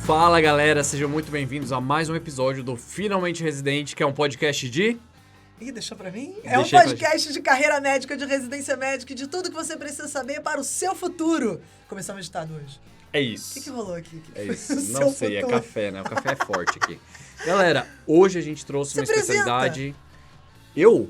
Fala galera, sejam muito bem-vindos a mais um episódio do Finalmente Residente, que é um podcast de... Ih, deixou pra mim? É um podcast de carreira médica, de residência médica, de tudo que você precisa saber para o seu futuro. Começamos o ditado hoje. É isso. O que rolou aqui? É isso. Não sei, é café, né? O café é forte aqui. Galera, hoje a gente trouxe uma especialidade... Eu?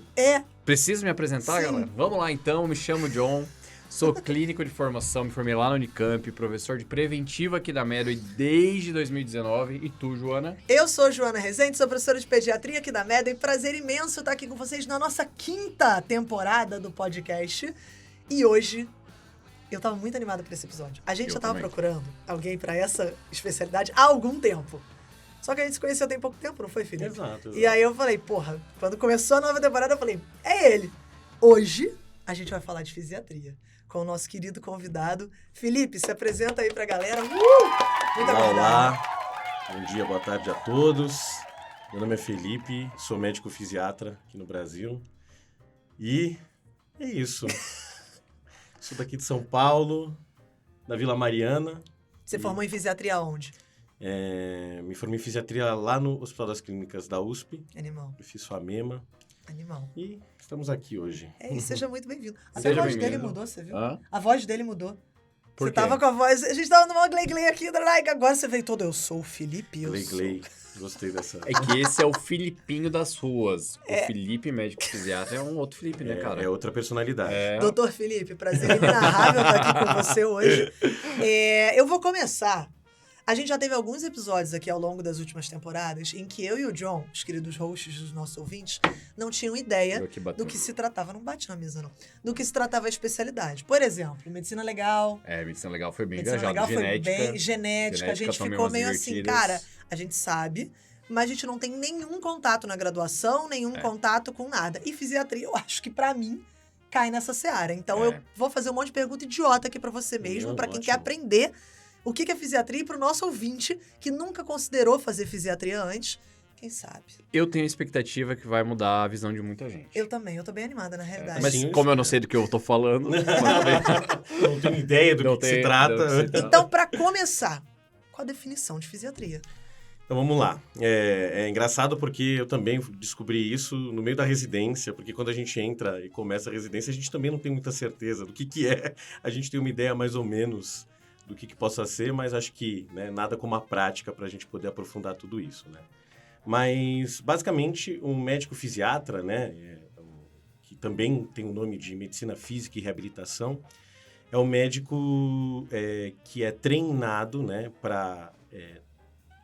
Preciso me apresentar, Sim. galera? Vamos lá então, me chamo John, sou clínico de formação, me formei lá na Unicamp, professor de preventiva aqui da Medway desde 2019. E tu, Joana? Eu sou Joana Rezende, sou professora de pediatria aqui da Medway. Prazer imenso estar aqui com vocês na nossa 5ª temporada do podcast. E hoje, eu tava muito animada para esse episódio. A gente já tava procurando alguém para essa especialidade há algum tempo. Só que a gente se conheceu tem pouco tempo, não foi, Felipe? Exato. E aí eu falei, porra, quando começou a nova temporada, eu falei, é ele. Hoje, a gente vai falar de fisiatria com o nosso querido convidado. Felipe, se apresenta aí pra galera. Muito obrigado. Olá, bom dia, boa tarde a todos. Meu nome é Felipe, sou médico fisiatra aqui no Brasil. E é isso. Sou daqui de São Paulo, da Vila Mariana. Você formou em fisiatria onde? Me formei em fisiatria lá no Hospital das Clínicas da USP. Animal. Eu fiz FAMEMA. Animal. E estamos aqui hoje. É isso, seja muito bem-vindo. Até Seja a voz dele bem-vindo. mudou, você viu? Hã? A voz dele mudou. Por Você quê? tava com a voz... A gente tava numa glei aqui, agora você veio todo... Eu sou o Felipe, Glei. Gostei dessa. É que esse é o Filipinho das ruas. O Felipe, médico psiquiatra, é um outro Felipe, né, cara? É outra personalidade. Doutor Felipe, prazer inenarrável estar aqui com você hoje. Eu vou começar. A gente já teve alguns episódios aqui ao longo das últimas temporadas em que eu e o John, os queridos hosts dos nossos ouvintes, não tinham ideia Eu aqui batendo. do que se tratava. Não bate na mesa, não. Do que se tratava a especialidade. Por exemplo, medicina legal. Medicina legal foi bem Medicina viajado. legal Genética. foi bem genética. A gente também ficou umas meio assim, divertidas. cara, a gente sabe, mas a gente não tem nenhum contato na graduação, nenhum contato com nada. E fisiatria, eu acho que pra mim cai nessa seara. Então eu vou fazer um monte de pergunta idiota aqui pra você mesmo, pra quem ótimo. quer aprender o que é fisiatria e pro nosso ouvinte que nunca considerou fazer fisiatria antes. Quem sabe? Eu tenho a expectativa que vai mudar a visão de muita gente. Eu também, eu tô bem animada, na realidade. Mas Sim, como eu não sei do que eu tô falando... Não tenho ideia do que se trata. Então, pra começar, qual a definição de fisiatria? Então vamos lá. É engraçado porque eu também descobri isso no meio da residência, porque quando a gente entra e começa a residência, a gente também não tem muita certeza do que é. A gente tem uma ideia mais ou menos do que possa ser, mas acho que nada como a prática para a gente poder aprofundar tudo isso, né? Mas, basicamente, um médico fisiatra, que também tem o nome de medicina física e reabilitação, é um médico que é treinado para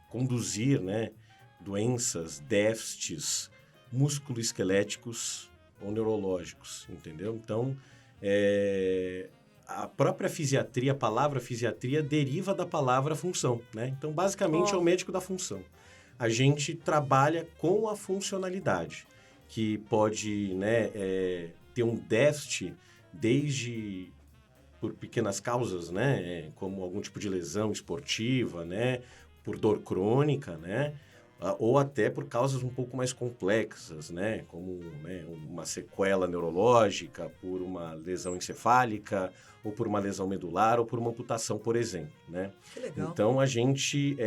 conduzir doenças, déficits músculo-esqueléticos ou neurológicos, entendeu? Então, a própria fisiatria, a palavra fisiatria, deriva da palavra função, né? Então, basicamente, é o médico da função. A gente trabalha com a funcionalidade, que pode ter um déficit desde por pequenas causas, como algum tipo de lesão esportiva, por dor crônica, ou até por causas um pouco mais complexas, como uma sequela neurológica, por uma lesão encefálica, ou por uma lesão medular, ou por uma amputação, por exemplo. Que legal. Então, a gente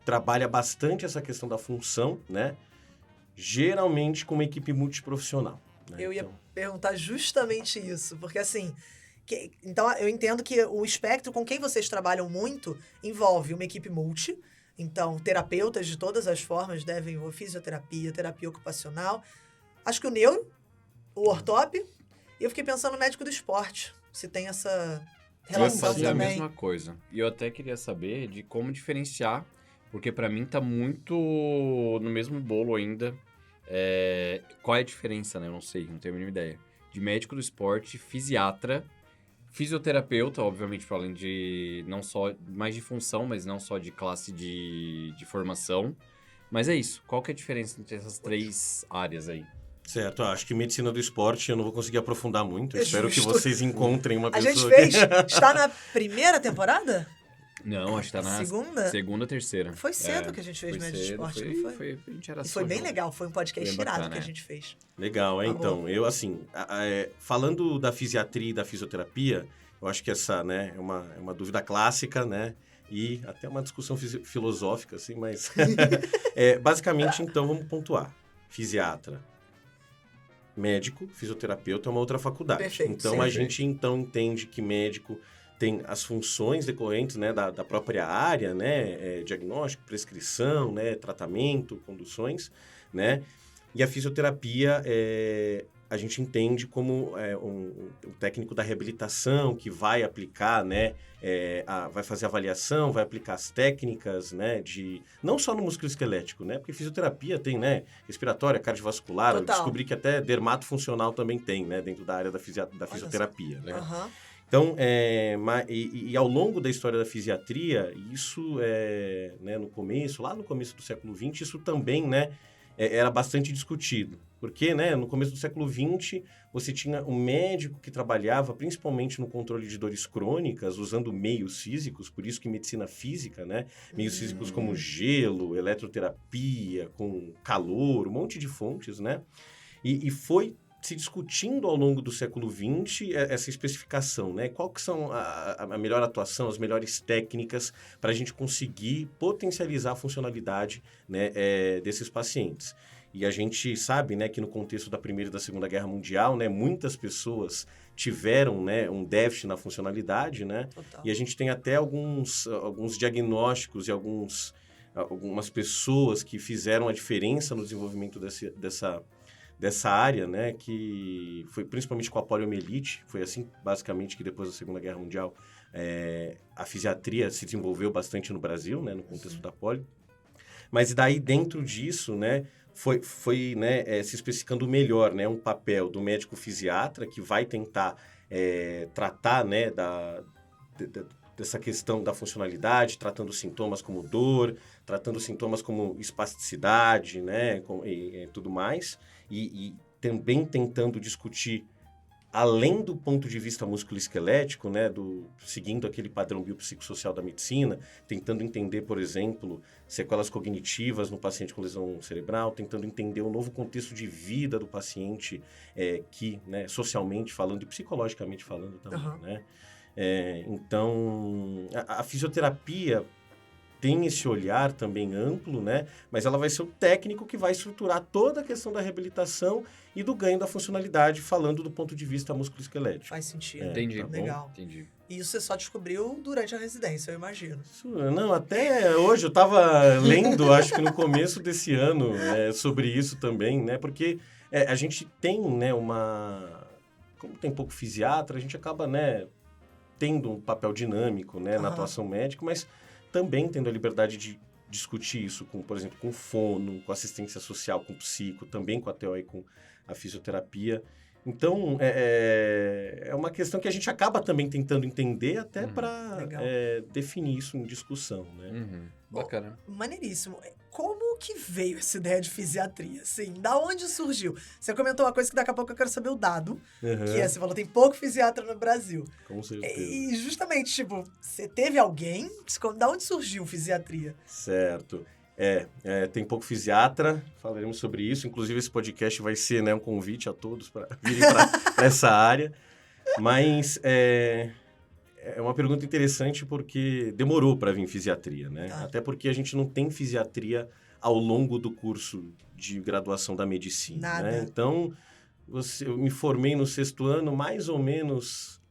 trabalha bastante essa questão da função, geralmente com uma equipe multiprofissional. Eu ia perguntar justamente isso, porque assim... Então, eu entendo que o espectro com quem vocês trabalham muito envolve uma equipe multi. Então, terapeutas de todas as formas devem envolver fisioterapia, terapia ocupacional. Acho que o neuro, o ortop. E eu fiquei pensando no médico do esporte, se tem essa relação fazer também. a mesma coisa. E eu até queria saber de como diferenciar, porque pra mim tá muito no mesmo bolo ainda. Qual é a diferença, né? Eu não sei, não tenho a mínima ideia. De médico do esporte, fisiatra, fisioterapeuta, obviamente, para além de não só mais de função, mas não só de classe de formação. Mas é isso. Qual que é a diferença entre essas três áreas aí? Certo, acho que medicina do esporte eu não vou conseguir aprofundar muito. É Espero que justo. vocês encontrem uma A pessoa gente fez... Está na primeira temporada? Não, acho que tá na segunda, terceira. Foi cedo que a gente fez médico do esporte, não foi? A gente era E foi bem jovem. legal, foi um podcast Bem irado bacana, que a gente fez. Legal, então, eu assim, falando da fisiatria e da fisioterapia, eu acho que essa, é uma dúvida clássica, e até uma discussão filosófica, assim, mas... basicamente, então, vamos pontuar. Fisiatra, médico, fisioterapeuta é uma outra faculdade. Perfeito, então, sim. a gente, então, entende que médico tem as funções decorrentes, né, da própria área, né, diagnóstico, prescrição, né, tratamento, conduções, né, e a fisioterapia a gente entende como um técnico da reabilitação que vai aplicar, né, vai fazer avaliação, vai aplicar as técnicas, né, não só no músculo esquelético, né, porque fisioterapia tem, né, respiratória, cardiovascular, eu Total. descobri que até dermatofuncional também tem, né, dentro da área da fisioterapia, né. Aham. Então, ao longo da história da fisiatria, isso, né, lá no começo do século XX, isso também, né, era bastante discutido. Porque, né, no começo do século XX, você tinha um médico que trabalhava principalmente no controle de dores crônicas, usando meios físicos, por isso que medicina física, né, meios físicos como gelo, eletroterapia, com calor, um monte de fontes, né, e foi se discutindo ao longo do século XX essa especificação, né? Qual que são a melhor atuação, as melhores técnicas para a gente conseguir potencializar a funcionalidade, né, desses pacientes. E a gente sabe, né, que no contexto da Primeira e da Segunda Guerra Mundial, né, muitas pessoas tiveram, né, um déficit na funcionalidade, né? Total. E a gente tem até alguns diagnósticos e algumas pessoas que fizeram a diferença no desenvolvimento dessa área, né, que foi principalmente com a poliomielite, foi assim, basicamente, que depois da Segunda Guerra Mundial a fisiatria se desenvolveu bastante no Brasil, né, no contexto da polio. Mas daí, dentro disso, né, foi né, se especificando melhor, né, um papel do médico fisiatra que vai tentar tratar, né, dessa questão da funcionalidade, tratando sintomas como dor, tratando sintomas como espasticidade, né, e tudo mais, e também tentando discutir, além do ponto de vista musculoesquelético, né, seguindo aquele padrão biopsicossocial da medicina, tentando entender, por exemplo, sequelas cognitivas no paciente com lesão cerebral, tentando entender o novo contexto de vida do paciente, né, socialmente falando e psicologicamente falando também, né? Então, a fisioterapia tem esse olhar também amplo, né? Mas ela vai ser o técnico que vai estruturar toda a questão da reabilitação e do ganho da funcionalidade, falando do ponto de vista musculoesquelético. Faz sentido. Entendi. Tá bom? Legal. Entendi. E isso você só descobriu durante a residência, eu imagino. Não, até hoje eu estava lendo, acho que no começo desse ano, sobre isso também, né? Porque a gente tem, né, como tem pouco fisiatra, a gente acaba, né, tendo um papel dinâmico, né, na atuação médica, mas também tendo a liberdade de discutir isso, por exemplo, com fono, com assistência social, com psico, também com a TO e com a fisioterapia. Então, é uma questão que a gente acaba também tentando entender até para definir isso em discussão, né? Uhum. Bacana. Maneiríssimo. Como que veio essa ideia de fisiatria? Assim, da onde surgiu? Você comentou uma coisa que daqui a pouco eu quero saber o dado, que você falou, tem pouco fisiatra no Brasil. Com certeza. E justamente, tipo, você teve alguém? Da onde surgiu fisiatria? Certo. Tem pouco fisiatra, falaremos sobre isso. Inclusive, esse podcast vai ser, né, um convite a todos para virem para essa área. Mas é uma pergunta interessante porque demorou para vir fisiatria, né? Até porque a gente não tem fisiatria ao longo do curso de graduação da medicina. Nada. Né? Então, eu me formei no 6º ano, mais ou menos,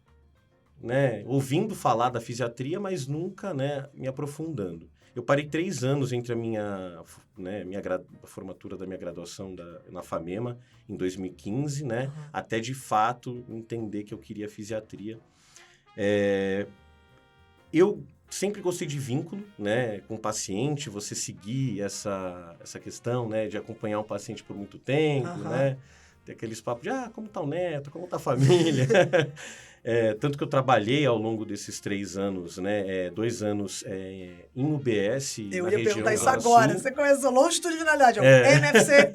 né, ouvindo falar da fisiatria, mas nunca, né, me aprofundando. Eu parei 3 anos entre a formatura da minha graduação na FAMEMA, em 2015, né? Até, de fato, entender que eu queria fisiatria. Eu sempre gostei de vínculo, né? Com o paciente, você seguir essa questão, né? De acompanhar um paciente por muito tempo, né? Ter aqueles papos de, como tá o neto, como tá a família... Tanto que eu trabalhei ao longo desses 3 anos, né? 2 anos em UBS. Eu ia perguntar isso agora. Você começou longitudinalidade, NFC.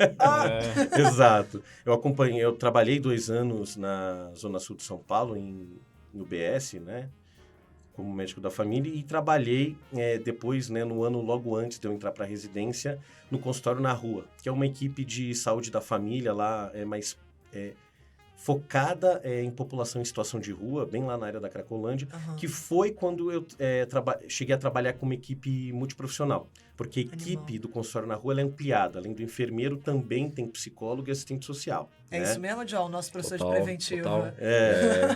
Exato. Eu trabalhei 2 anos na Zona Sul de São Paulo, em UBS, né? Como médico da família. E trabalhei depois, né, no ano logo antes de eu entrar para a residência, no consultório na rua, que é uma equipe de saúde da família lá, mas focada em população em situação de rua, bem lá na área da Cracolândia, que foi quando eu cheguei a trabalhar com uma equipe multiprofissional. Porque a equipe do consultório na rua ela é ampliada. Além do enfermeiro, também tem psicólogo e assistente social. É né? isso mesmo, John, o nosso professor de preventivo.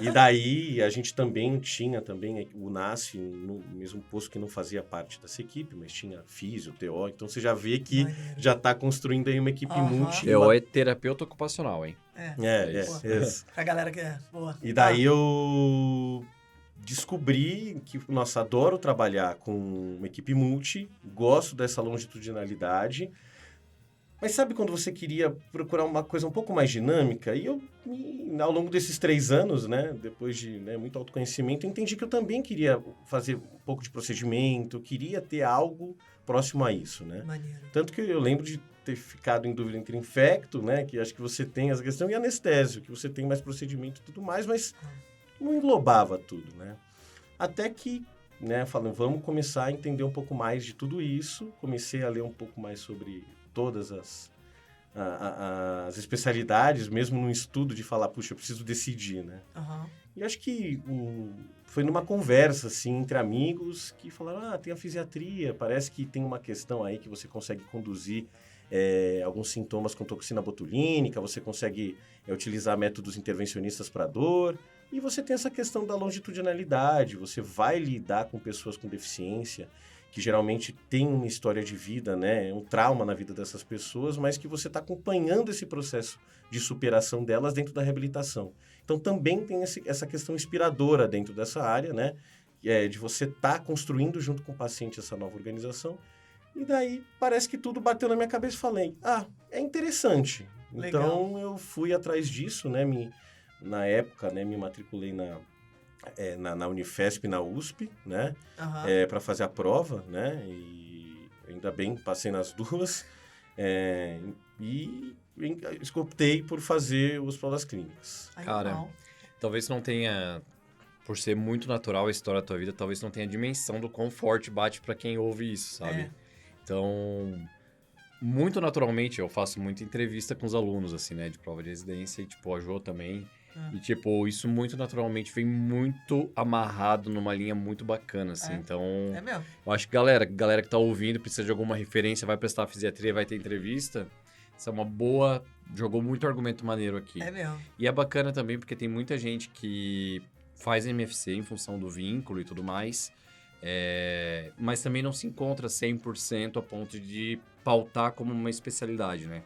E daí a gente também tinha o NASF, no mesmo posto que não fazia parte dessa equipe, mas tinha físio, TO. Então você já vê que já está construindo aí uma equipe multi. TO é terapeuta ocupacional, hein? Isso. Pra galera que é boa. E daí eu descobri que, nossa, adoro trabalhar com uma equipe multi, gosto dessa longitudinalidade, mas sabe quando você queria procurar uma coisa um pouco mais dinâmica? E eu, ao longo desses 3 anos, né, depois de muito autoconhecimento, entendi que eu também queria fazer um pouco de procedimento, queria ter algo próximo a isso, né? Maneiro. Tanto que eu lembro de ter ficado em dúvida entre infecto, né, que acho que você tem essa questão, e anestésio, que você tem mais procedimento e tudo mais, mas não englobava tudo, né? Até que, né, falando, vamos começar a entender um pouco mais de tudo isso, comecei a ler um pouco mais sobre todas as especialidades, mesmo no estudo de falar, puxa, eu preciso decidir, né? E acho que foi numa conversa, assim, entre amigos, que falaram, tem a fisiatria, parece que tem uma questão aí que você consegue conduzir alguns sintomas com toxina botulínica, você consegue utilizar métodos intervencionistas para dor, e você tem essa questão da longitudinalidade, você vai lidar com pessoas com deficiência, que geralmente tem uma história de vida, né, um trauma na vida dessas pessoas, mas que você está acompanhando esse processo de superação delas dentro da reabilitação. Então, também tem essa questão inspiradora dentro dessa área, né, de você estar construindo junto com o paciente essa nova organização. E daí, parece que tudo bateu na minha cabeça e falei, é interessante. Legal. Então, eu fui atrás disso, né, na época, né, me matriculei na Unifesp, na USP, né? Para fazer a prova, né? E ainda bem, passei nas duas. E optei por fazer o Hospital das Clínicas. Cara, talvez não tenha, por ser muito natural a história da tua vida, talvez não tenha a dimensão do quão forte bate para quem ouve isso, sabe? Então, muito naturalmente, eu faço muita entrevista com os alunos, assim, né? De prova de residência, e tipo, a Jo também. E, tipo, isso muito naturalmente vem muito amarrado numa linha muito bacana, assim. Então, É mesmo. eu acho que galera que tá ouvindo, precisa de alguma referência, vai prestar fisiatria, vai ter entrevista. Isso é uma boa... Jogou muito argumento maneiro aqui. É mesmo. E é bacana também porque tem muita gente que faz MFC em função do vínculo e tudo mais, mas também não se encontra 100% a ponto de pautar como uma especialidade, né?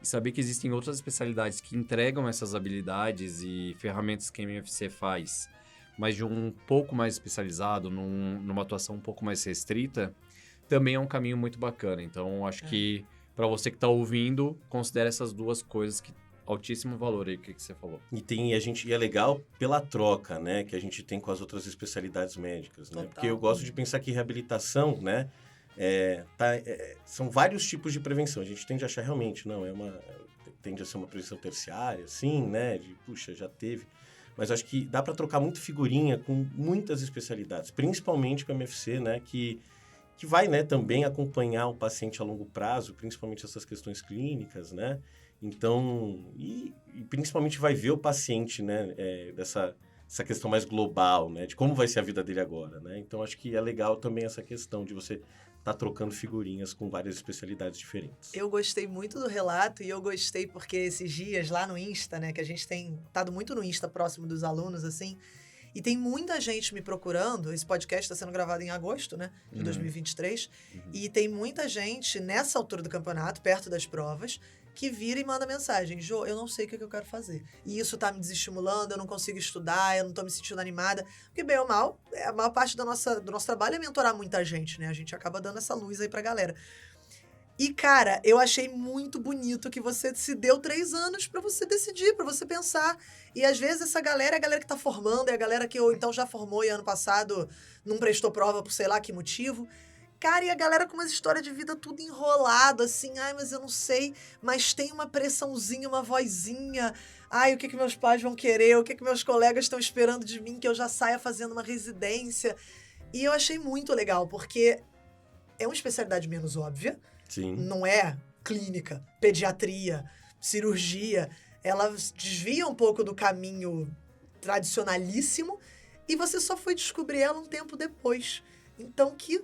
E saber que existem outras especialidades que entregam essas habilidades e ferramentas que a MFC faz, mas de um pouco mais especializado, numa atuação um pouco mais restrita, também é um caminho muito bacana. Então, acho que para você que está ouvindo, considere essas duas coisas que altíssimo valor aí, o que você falou. E é legal pela troca, né, que a gente tem com as outras especialidade médicas, né? Porque eu gosto de pensar que reabilitação, né, são vários tipos de prevenção. A gente tende a achar realmente, tende a ser uma prevenção terciária, sim, né, puxa, já teve. Mas acho que dá para trocar muito figurinha com muitas especialidades, principalmente com a MFC, né, que vai, né, também acompanhar o paciente a longo prazo, principalmente essas questões clínicas, né? Então, e principalmente vai ver o paciente, né, essa questão mais global, né, de como vai ser a vida dele agora, né? Então, acho que é legal também essa questão de você estar trocando figurinhas com várias especialidades diferentes. Eu gostei muito do relato e eu gostei porque esses dias lá no Insta, né, que a gente tem estado muito no Insta próximo dos alunos, assim, e tem muita gente me procurando. Esse podcast está sendo gravado em agosto, né, de 2023, e tem muita gente nessa altura do campeonato, perto das provas, que vira e manda mensagem, Jo, eu não sei o que eu quero fazer. E isso tá me desestimulando, eu não consigo estudar, eu não tô me sentindo animada. Porque, bem ou mal, a maior parte do nosso trabalho é mentorar muita gente, né? A gente acaba dando essa luz aí pra galera. E, cara, eu achei muito bonito que você se deu 3 anos pra você decidir, pra você pensar. E, às vezes, essa galera é a galera que tá formando, é a galera que ou então já formou e ano passado não prestou prova por sei lá que motivo. Cara, e a galera com uma história de vida tudo enrolado, assim, mas eu não sei, mas tem uma pressãozinha, uma vozinha, o que meus pais vão querer, o que meus colegas estão esperando de mim, que eu já saia fazendo uma residência. E eu achei muito legal, porque é uma especialidade menos óbvia. Sim. Não é clínica, pediatria, cirurgia, ela desvia um pouco do caminho tradicionalíssimo e você só foi descobrir ela um tempo depois. Então, que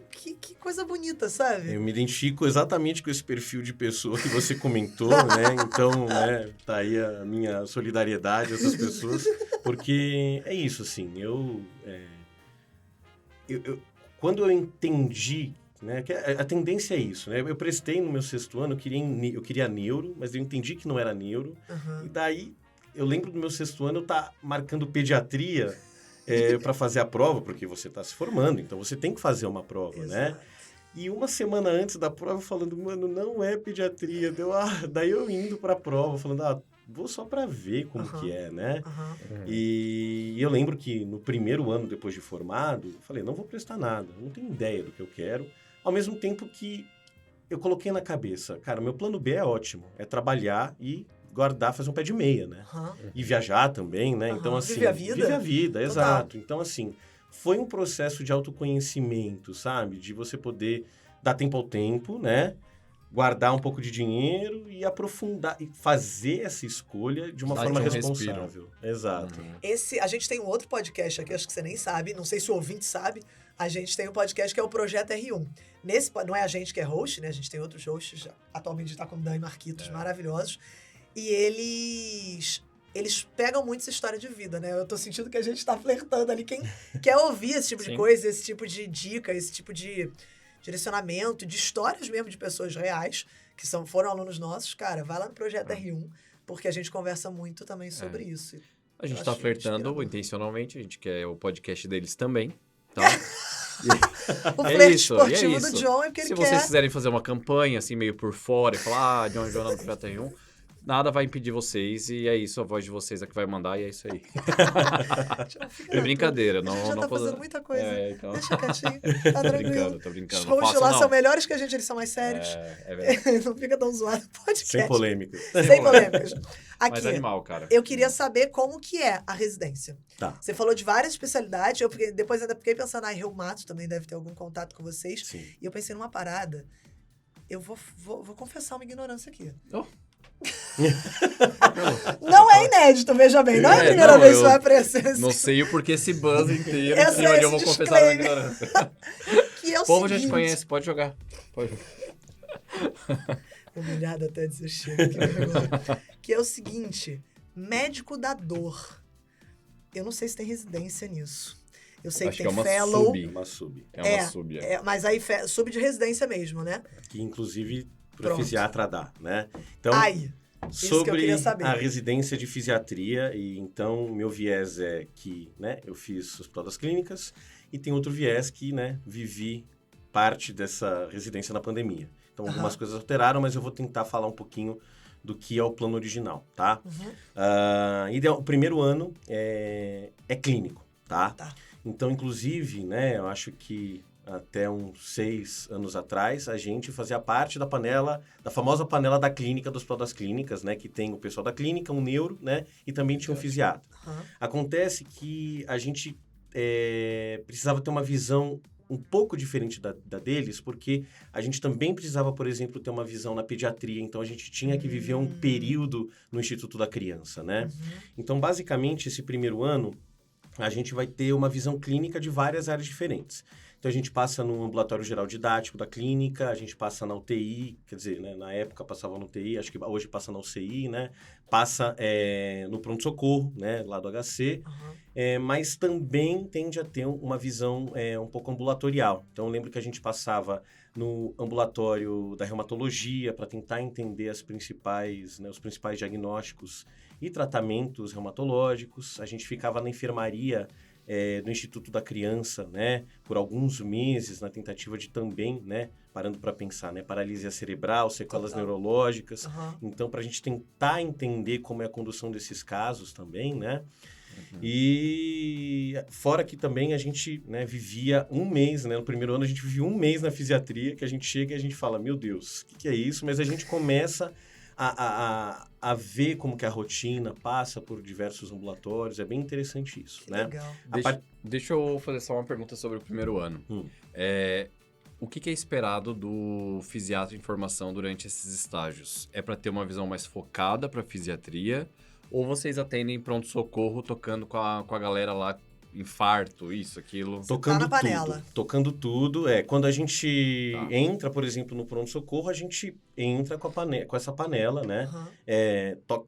coisa bonita, sabe? Eu me identifico exatamente com esse perfil de pessoa que você comentou, né? Então, né, tá aí a minha solidariedade a essas pessoas, porque é isso, assim, quando eu entendi, né, que a tendência é isso, né? Eu prestei no meu 6º ano, eu queria neuro, mas eu entendi que não era neuro, e daí eu lembro do meu 6º ano eu tá marcando pediatria para fazer a prova, porque você está se formando, então você tem que fazer uma prova, Exato. né? E uma semana antes da prova, falando, mano, não é pediatria. Daí eu indo para a prova, falando, vou só para ver como que é, né? E eu lembro que no primeiro ano, depois de formado, eu falei, não vou prestar nada, não tenho ideia do que eu quero. Ao mesmo tempo que eu coloquei na cabeça, cara, meu plano B é ótimo, é trabalhar e guardar, fazer um pé de meia, né? E viajar também, né? Então, assim... Viver a vida. Viver a vida, Total. exato. Então, assim, foi um processo de autoconhecimento, sabe? De você poder dar tempo ao tempo, né? Guardar um pouco de dinheiro e aprofundar, e fazer essa escolha de uma forma responsável. Exato. A gente tem um outro podcast aqui, acho que você nem sabe, não sei se o ouvinte sabe, a gente tem um podcast que é o Projeto R1. Não é a gente que é host, né? A gente tem outros hosts, atualmente está com o Dan e Marquitos, maravilhosos. E eles pegam muito essa história de vida, né? Eu tô sentindo que a gente tá flertando ali. Quem quer ouvir esse tipo de coisa, esse tipo de dica, esse tipo de direcionamento, de histórias mesmo de pessoas reais, que foram alunos nossos, cara, vai lá no Projeto R1, porque a gente conversa muito também sobre isso. A gente tá flertando intencionalmente, a gente quer o podcast deles também, tá? O flerte esportivo do John é porque ele Se quer... vocês quiserem fazer uma campanha, assim, meio por fora, e falar, John e Joana no Projeto R1, nada vai impedir vocês, e é isso, a voz de vocês é que vai mandar, e é isso aí. É brincadeira, não... A gente já tá fazendo muita coisa. Então... Deixa quietinho, tá tranquilo. Tô brincando. Os hosts lá são melhores que a gente, eles são mais sérios. É verdade. Não fica tão zoado. Podcast. Sem polêmica. Sem polêmicas. Aqui, mais animal, cara. Eu queria saber como que é a residência. Tá. Você falou de várias especialidades, depois ainda fiquei pensando, reumato também deve ter algum contato com vocês. Sim. E eu pensei numa parada. Eu vou confessar uma ignorância aqui. Oh. Não é inédito, veja bem. Não é a primeira vez que vai aparecer. Não sei o porquê esse buzz inteiro. Esse e onde eu vou confessar a minha ignorância. Que é o povo seguinte... já te conhece, pode jogar. Humilhado até dizer chega, que vergonha. Que é o seguinte, médico da dor. Eu não sei se tem residência nisso. Eu sei Acho que tem é uma fellow. Uma sub. É uma sub. Mas aí sub de residência mesmo, né? Que inclusive para fisiatra dá, né? Então, isso que eu queria saber. A residência de fisiatria, e então meu viés é que, né, eu fiz Hospital das Clínicas e tem outro viés que, né, vivi parte dessa residência na pandemia. Então, algumas coisas alteraram, mas eu vou tentar falar um pouquinho do que é o plano original, tá? O primeiro ano é clínico, tá? Então, inclusive, né, eu acho que até uns 6 anos atrás, a gente fazia parte da famosa panela da clínica, do Hospital das Clínicas, né? Que tem o pessoal da clínica, um neuro, né? E também tinha um fisiatra. Acontece que a gente precisava ter uma visão um pouco diferente da deles, porque a gente também precisava, por exemplo, ter uma visão na pediatria, então a gente tinha que viver um período no Instituto da Criança, né? Então, basicamente, esse primeiro ano, a gente vai ter uma visão clínica de várias áreas diferentes. Então, a gente passa no ambulatório geral didático da clínica, a gente passa na UTI, quer dizer, né, na época passava na UTI, acho que hoje passa na UCI, né? Passa no pronto-socorro, né, lá do HC, mas também tende a ter uma visão um pouco ambulatorial. Então, eu lembro que a gente passava no ambulatório da reumatologia para tentar entender os principais diagnósticos e tratamentos reumatológicos. A gente ficava na enfermaria do Instituto da Criança, né, por alguns meses, na tentativa de também, né, parando para pensar, né, paralisia cerebral, sequelas neurológicas. Então, para a gente tentar entender como é a condução desses casos também, né, e fora que também a gente, né, vivia um mês, né, no primeiro ano a gente vivia um mês na fisiatria, que a gente chega e a gente fala, meu Deus, o que é isso? Mas a gente começa a ver como que a rotina passa por diversos ambulatórios. É bem interessante isso, né? Legal. Deixa eu fazer só uma pergunta sobre o primeiro ano. O que é esperado do fisiatra em formação durante esses estágios? É para ter uma visão mais focada para fisiatria Ou vocês atendem pronto-socorro tocando com a galera lá, infarto, isso, aquilo? Tocando na panela. tudo. Tocando tudo. Quando a gente Tá. entra, por exemplo, no pronto-socorro, a gente entra com essa panela, né? Aham.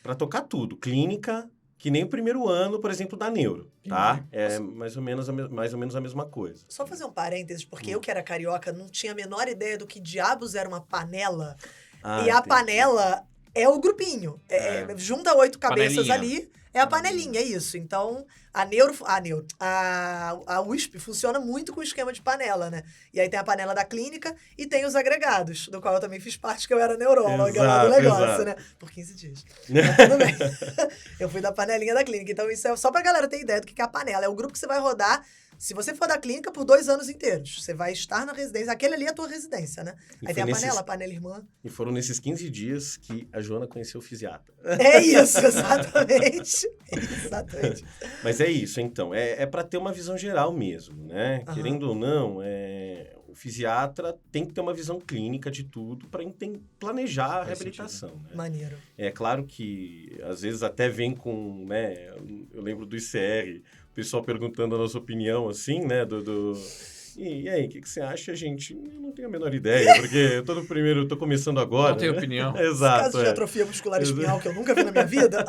Para tocar tudo. Clínica, que nem o primeiro ano, por exemplo, da neuro, tá? Entendi. É mais ou menos a mesma coisa. Só fazer um parênteses, porque eu que era carioca não tinha a menor ideia do que diabos era uma panela. E a Entendi. panela é o grupinho. Junta 8 cabeças Panelinha. ali, é a panelinha, é isso. Então, a USP funciona muito com o esquema de panela, né? E aí tem a panela da clínica e tem os agregados, do qual eu também fiz parte, que eu era neuróloga lá do negócio, né? Por 15 dias. Mas tudo bem. Eu fui da panelinha da clínica. Então, isso é só pra galera ter ideia do que é a panela. É o grupo que você vai rodar. Se você for da clínica por 2 anos inteiros, você vai estar na residência. Aquele ali é a tua residência, né? E Aí foi tem a panela irmã. E foram nesses 15 dias que a Joana conheceu o fisiatra. É isso, exatamente. Exatamente. Mas é isso, então. É para ter uma visão geral mesmo, né? Aham. Querendo ou não, o fisiatra tem que ter uma visão clínica de tudo para planejar a Faz reabilitação, né? Maneiro. É claro que, às vezes, até vem com, né? Eu lembro do ICR, o pessoal perguntando a nossa opinião, assim, né? E aí, o que você acha, gente? Eu não tenho a menor ideia, porque eu tô começando agora. Não tenho né? opinião. Exato. Caso de atrofia muscular espinhal que eu nunca vi na minha vida.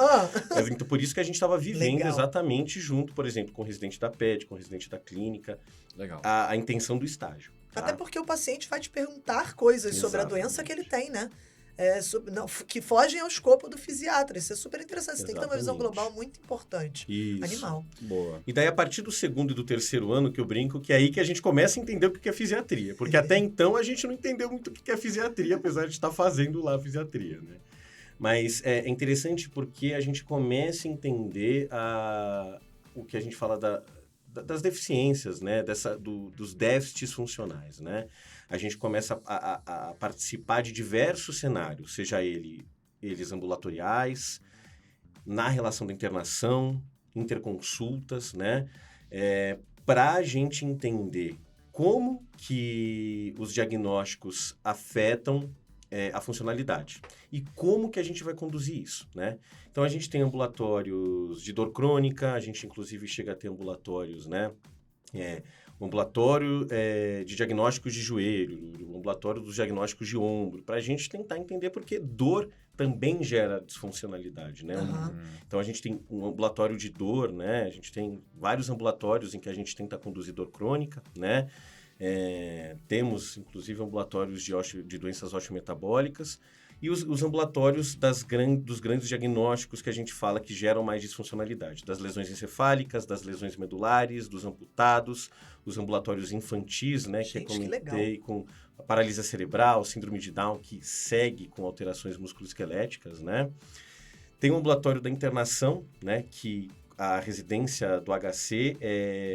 Mas, então, por isso que a gente estava vivendo Legal. exatamente junto, por exemplo, com o residente da PED, com o residente da clínica, Legal. a intenção do estágio. Tá? Até porque o paciente vai te perguntar coisas sobre a doença que ele tem, né? Que fogem ao escopo do fisiatra. Isso é super interessante. Você tem que ter uma visão Exatamente. global muito importante. Isso. Animal. Boa. E daí, a partir do segundo e do terceiro ano, que eu brinco, que é aí que a gente começa a entender o que é fisiatria. Porque até então a gente não entendeu muito o que é fisiatria, apesar de estar fazendo lá a fisiatria, né? Mas é interessante porque a gente começa a entender o que a gente fala das deficiências, né? Dos déficits funcionais, né? A gente começa a participar de diversos cenários, seja eles ambulatoriais, na relação da internação, interconsultas, né? Para a gente entender como que os diagnósticos afetam a funcionalidade e como que a gente vai conduzir isso, né? Então, a gente tem ambulatórios de dor crônica, a gente, inclusive, chega a ter ambulatórios, né? Um ambulatório de diagnósticos de joelho, um ambulatório dos diagnósticos de ombro, para a gente tentar entender porque dor também gera disfuncionalidade, né? Então, a gente tem um ambulatório de dor, né? A gente tem vários ambulatórios em que a gente tenta conduzir dor crônica, né? Temos, inclusive, ambulatórios de doenças osteometabólicas e os ambulatórios dos grandes diagnósticos que a gente fala que geram mais disfuncionalidade, das lesões encefálicas, das lesões medulares, dos amputados, os ambulatórios infantis, né, que eu comentei, com a paralisia cerebral, síndrome de Down, que segue com alterações musculoesqueléticas, né? Tem o ambulatório da internação, né, que a residência do HC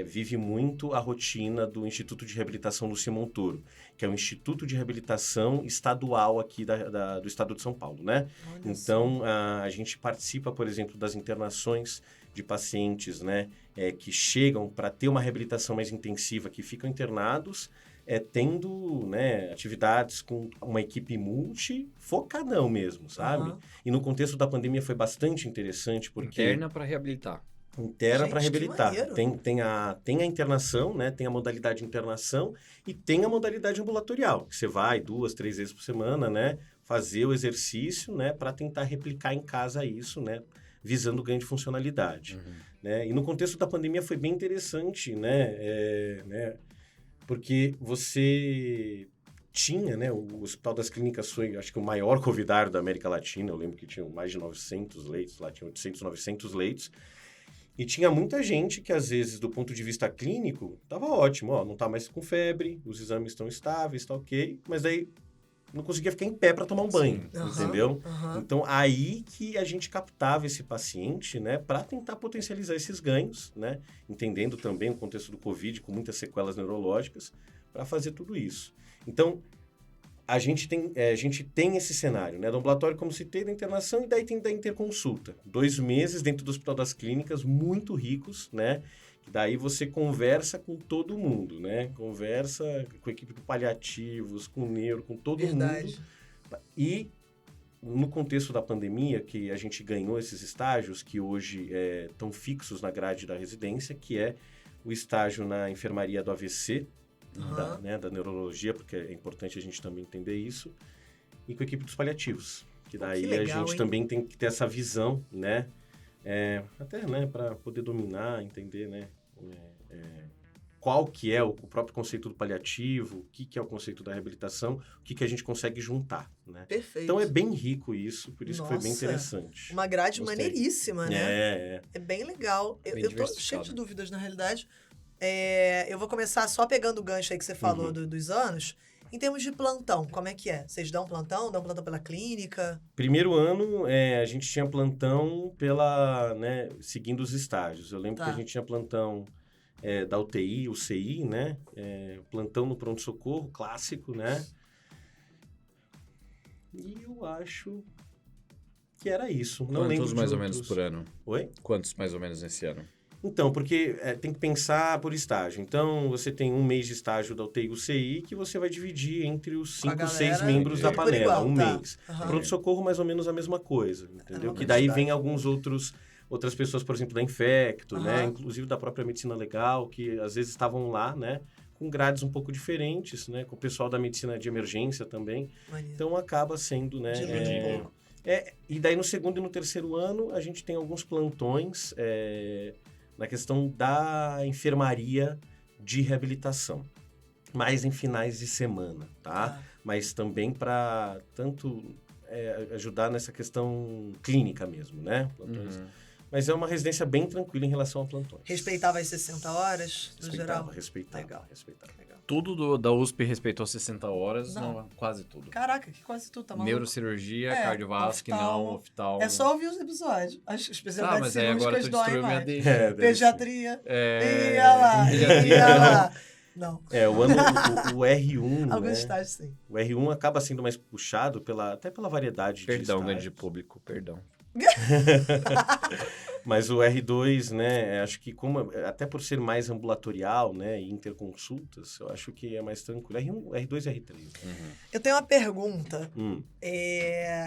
vive muito a rotina do Instituto de Reabilitação Lúcia Montoro, que é o Instituto de Reabilitação Estadual aqui do Estado de São Paulo, né? Então, a gente participa, por exemplo, das internações de pacientes, né, que chegam para ter uma reabilitação mais intensiva, que ficam internados, tendo, né, atividades com uma equipe focadão mesmo, sabe? E no contexto da pandemia foi bastante interessante, porque... Interna para reabilitar. Interna para reabilitar. Que Tem a internação, né? Tem a modalidade de internação e tem a modalidade ambulatorial, que você vai 2, 3 vezes por semana, né? Fazer o exercício, né? Para tentar replicar em casa isso, né? Visando ganho de funcionalidade. Né? E no contexto da pandemia foi bem interessante, né? Porque você tinha, né? O Hospital das Clínicas foi, acho que, o maior covidário da América Latina. Eu lembro que tinham mais de 900 leitos, lá tinha 800, 900 leitos. E tinha muita gente que, às vezes, do ponto de vista clínico, estava ótimo. Ó, não está mais com febre, os exames estão estáveis, está ok. Mas daí não conseguia ficar em pé para tomar um banho, entendeu? Então, aí que a gente captava esse paciente, né? Para tentar potencializar esses ganhos, né? Entendendo também o contexto do Covid, com muitas sequelas neurológicas, para fazer tudo isso. Então, a gente tem esse cenário, né? Do ambulatório, como citei, da internação, e daí tem da interconsulta. 2 meses dentro do Hospital das Clínicas, muito ricos, né? Daí você conversa com todo mundo, né? Conversa com a equipe do paliativos, com o neuro, com todo mundo. E no contexto da pandemia, que a gente ganhou esses estágios que hoje estão fixos na grade da residência, que é o estágio na enfermaria do AVC, da neurologia, porque é importante a gente também entender isso, e com a equipe dos paliativos, que daí legal, a gente também tem que ter essa visão, né? Até, né, para poder dominar, entender, né? Qual que é o próprio conceito do paliativo, o que é o conceito da reabilitação, o que a gente consegue juntar, né? Perfeito. Então, é bem rico isso, por isso que foi bem interessante. Uma grade Gostei. maneiríssima, né? É bem legal. Eu tô cheio de dúvidas, na realidade. Eu vou começar só pegando o gancho aí que você falou dos anos. Em termos de plantão, como é que é? Vocês dão plantão pela clínica? Primeiro ano, a gente tinha plantão né, seguindo os estágios. Eu lembro que a gente tinha plantão da UTI, UCI, né? Plantão no pronto-socorro, clássico, né? E eu acho que era isso. Não lembro Quantos mais ou menos por ano? Oi? Quantos mais ou menos nesse ano? Então, porque tem que pensar por estágio. Então, você tem um mês de estágio da UTI e UCI que você vai dividir entre os 5, 6 membros da panela, igual, mês. Pronto-socorro, mais ou menos a mesma coisa, entendeu? Que daí vem outras pessoas, por exemplo, da Infecto, né? Inclusive da própria medicina legal, que às vezes estavam lá, né? Com grades um pouco diferentes, né? Com o pessoal da medicina de emergência também. Maneiro. Então, acaba sendo, né? E daí, no segundo e no terceiro ano, a gente tem alguns plantões na questão da enfermaria de reabilitação. Mais em finais de semana, tá? Mas também para tanto ajudar nessa questão clínica mesmo, né? Plantões. Mas é uma residência bem tranquila em relação a plantões. Respeitava as 60 horas, no geral? Respeitava. Legal. Tudo da USP respeitou 60 horas? Não, quase tudo. Caraca, que quase tudo, tá maluco? Neurocirurgia, cardiovascular, não, oftalmo. É só ouvir os episórios. As especialidades mas aí agora tu destruiu minha deixa. Pediatria. Ia lá. Não. O R1, alguns estágios, sim. O R1 acaba sendo mais puxado até pela variedade de estágios. Grande público, perdão. Mas o R2, né, acho que até por ser mais ambulatorial, né, e interconsultas, eu acho que é mais tranquilo. R1, R2 e R3. Eu tenho uma pergunta,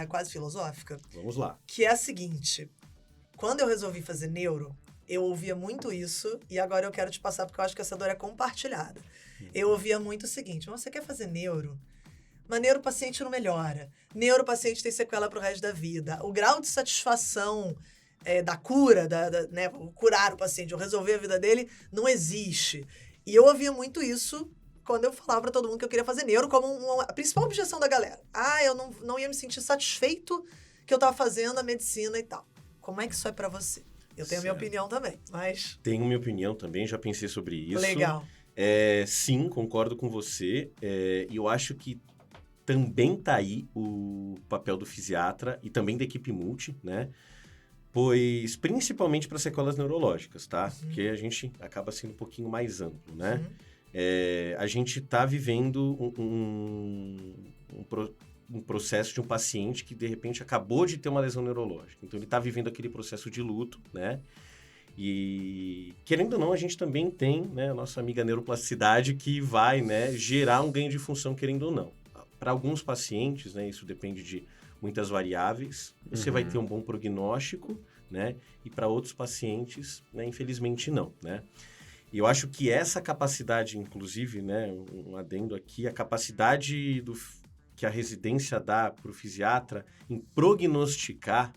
quase filosófica. Vamos lá. Que é a seguinte, quando eu resolvi fazer neuro, eu ouvia muito isso, e agora eu quero te passar, porque eu acho que essa dor é compartilhada. Eu ouvia muito o seguinte, você quer fazer neuro? Mas neuro o paciente não melhora. Neuro o paciente tem sequela pro resto da vida. O grau de satisfação da cura, né, curar o paciente, ou resolver a vida dele, não existe. E eu ouvia muito isso quando eu falava pra todo mundo que eu queria fazer neuro como a principal objeção da galera. Eu não ia me sentir satisfeito que eu tava fazendo a medicina e tal. Como é que isso é pra você? Eu tenho a minha opinião também, mas... Tenho minha opinião também, já pensei sobre isso. Legal. Sim, concordo com você. E eu acho que também tá aí o papel do fisiatra e também da equipe multi, né? Pois, principalmente para sequelas neurológicas, tá? Porque a gente acaba sendo um pouquinho mais amplo, né? A gente tá vivendo um processo de um paciente que, de repente, acabou de ter uma lesão neurológica. Então, ele tá vivendo aquele processo de luto, né? E, querendo ou não, a gente também tem, né, a nossa amiga neuroplasticidade que vai, né, gerar um ganho de função, querendo ou não. Para alguns pacientes, né, isso depende de muitas variáveis, você vai ter um bom prognóstico, né? E para outros pacientes, né, infelizmente não, né? E eu acho que essa capacidade, inclusive, né, um adendo aqui, a capacidade que a residência dá para o fisiatra em prognosticar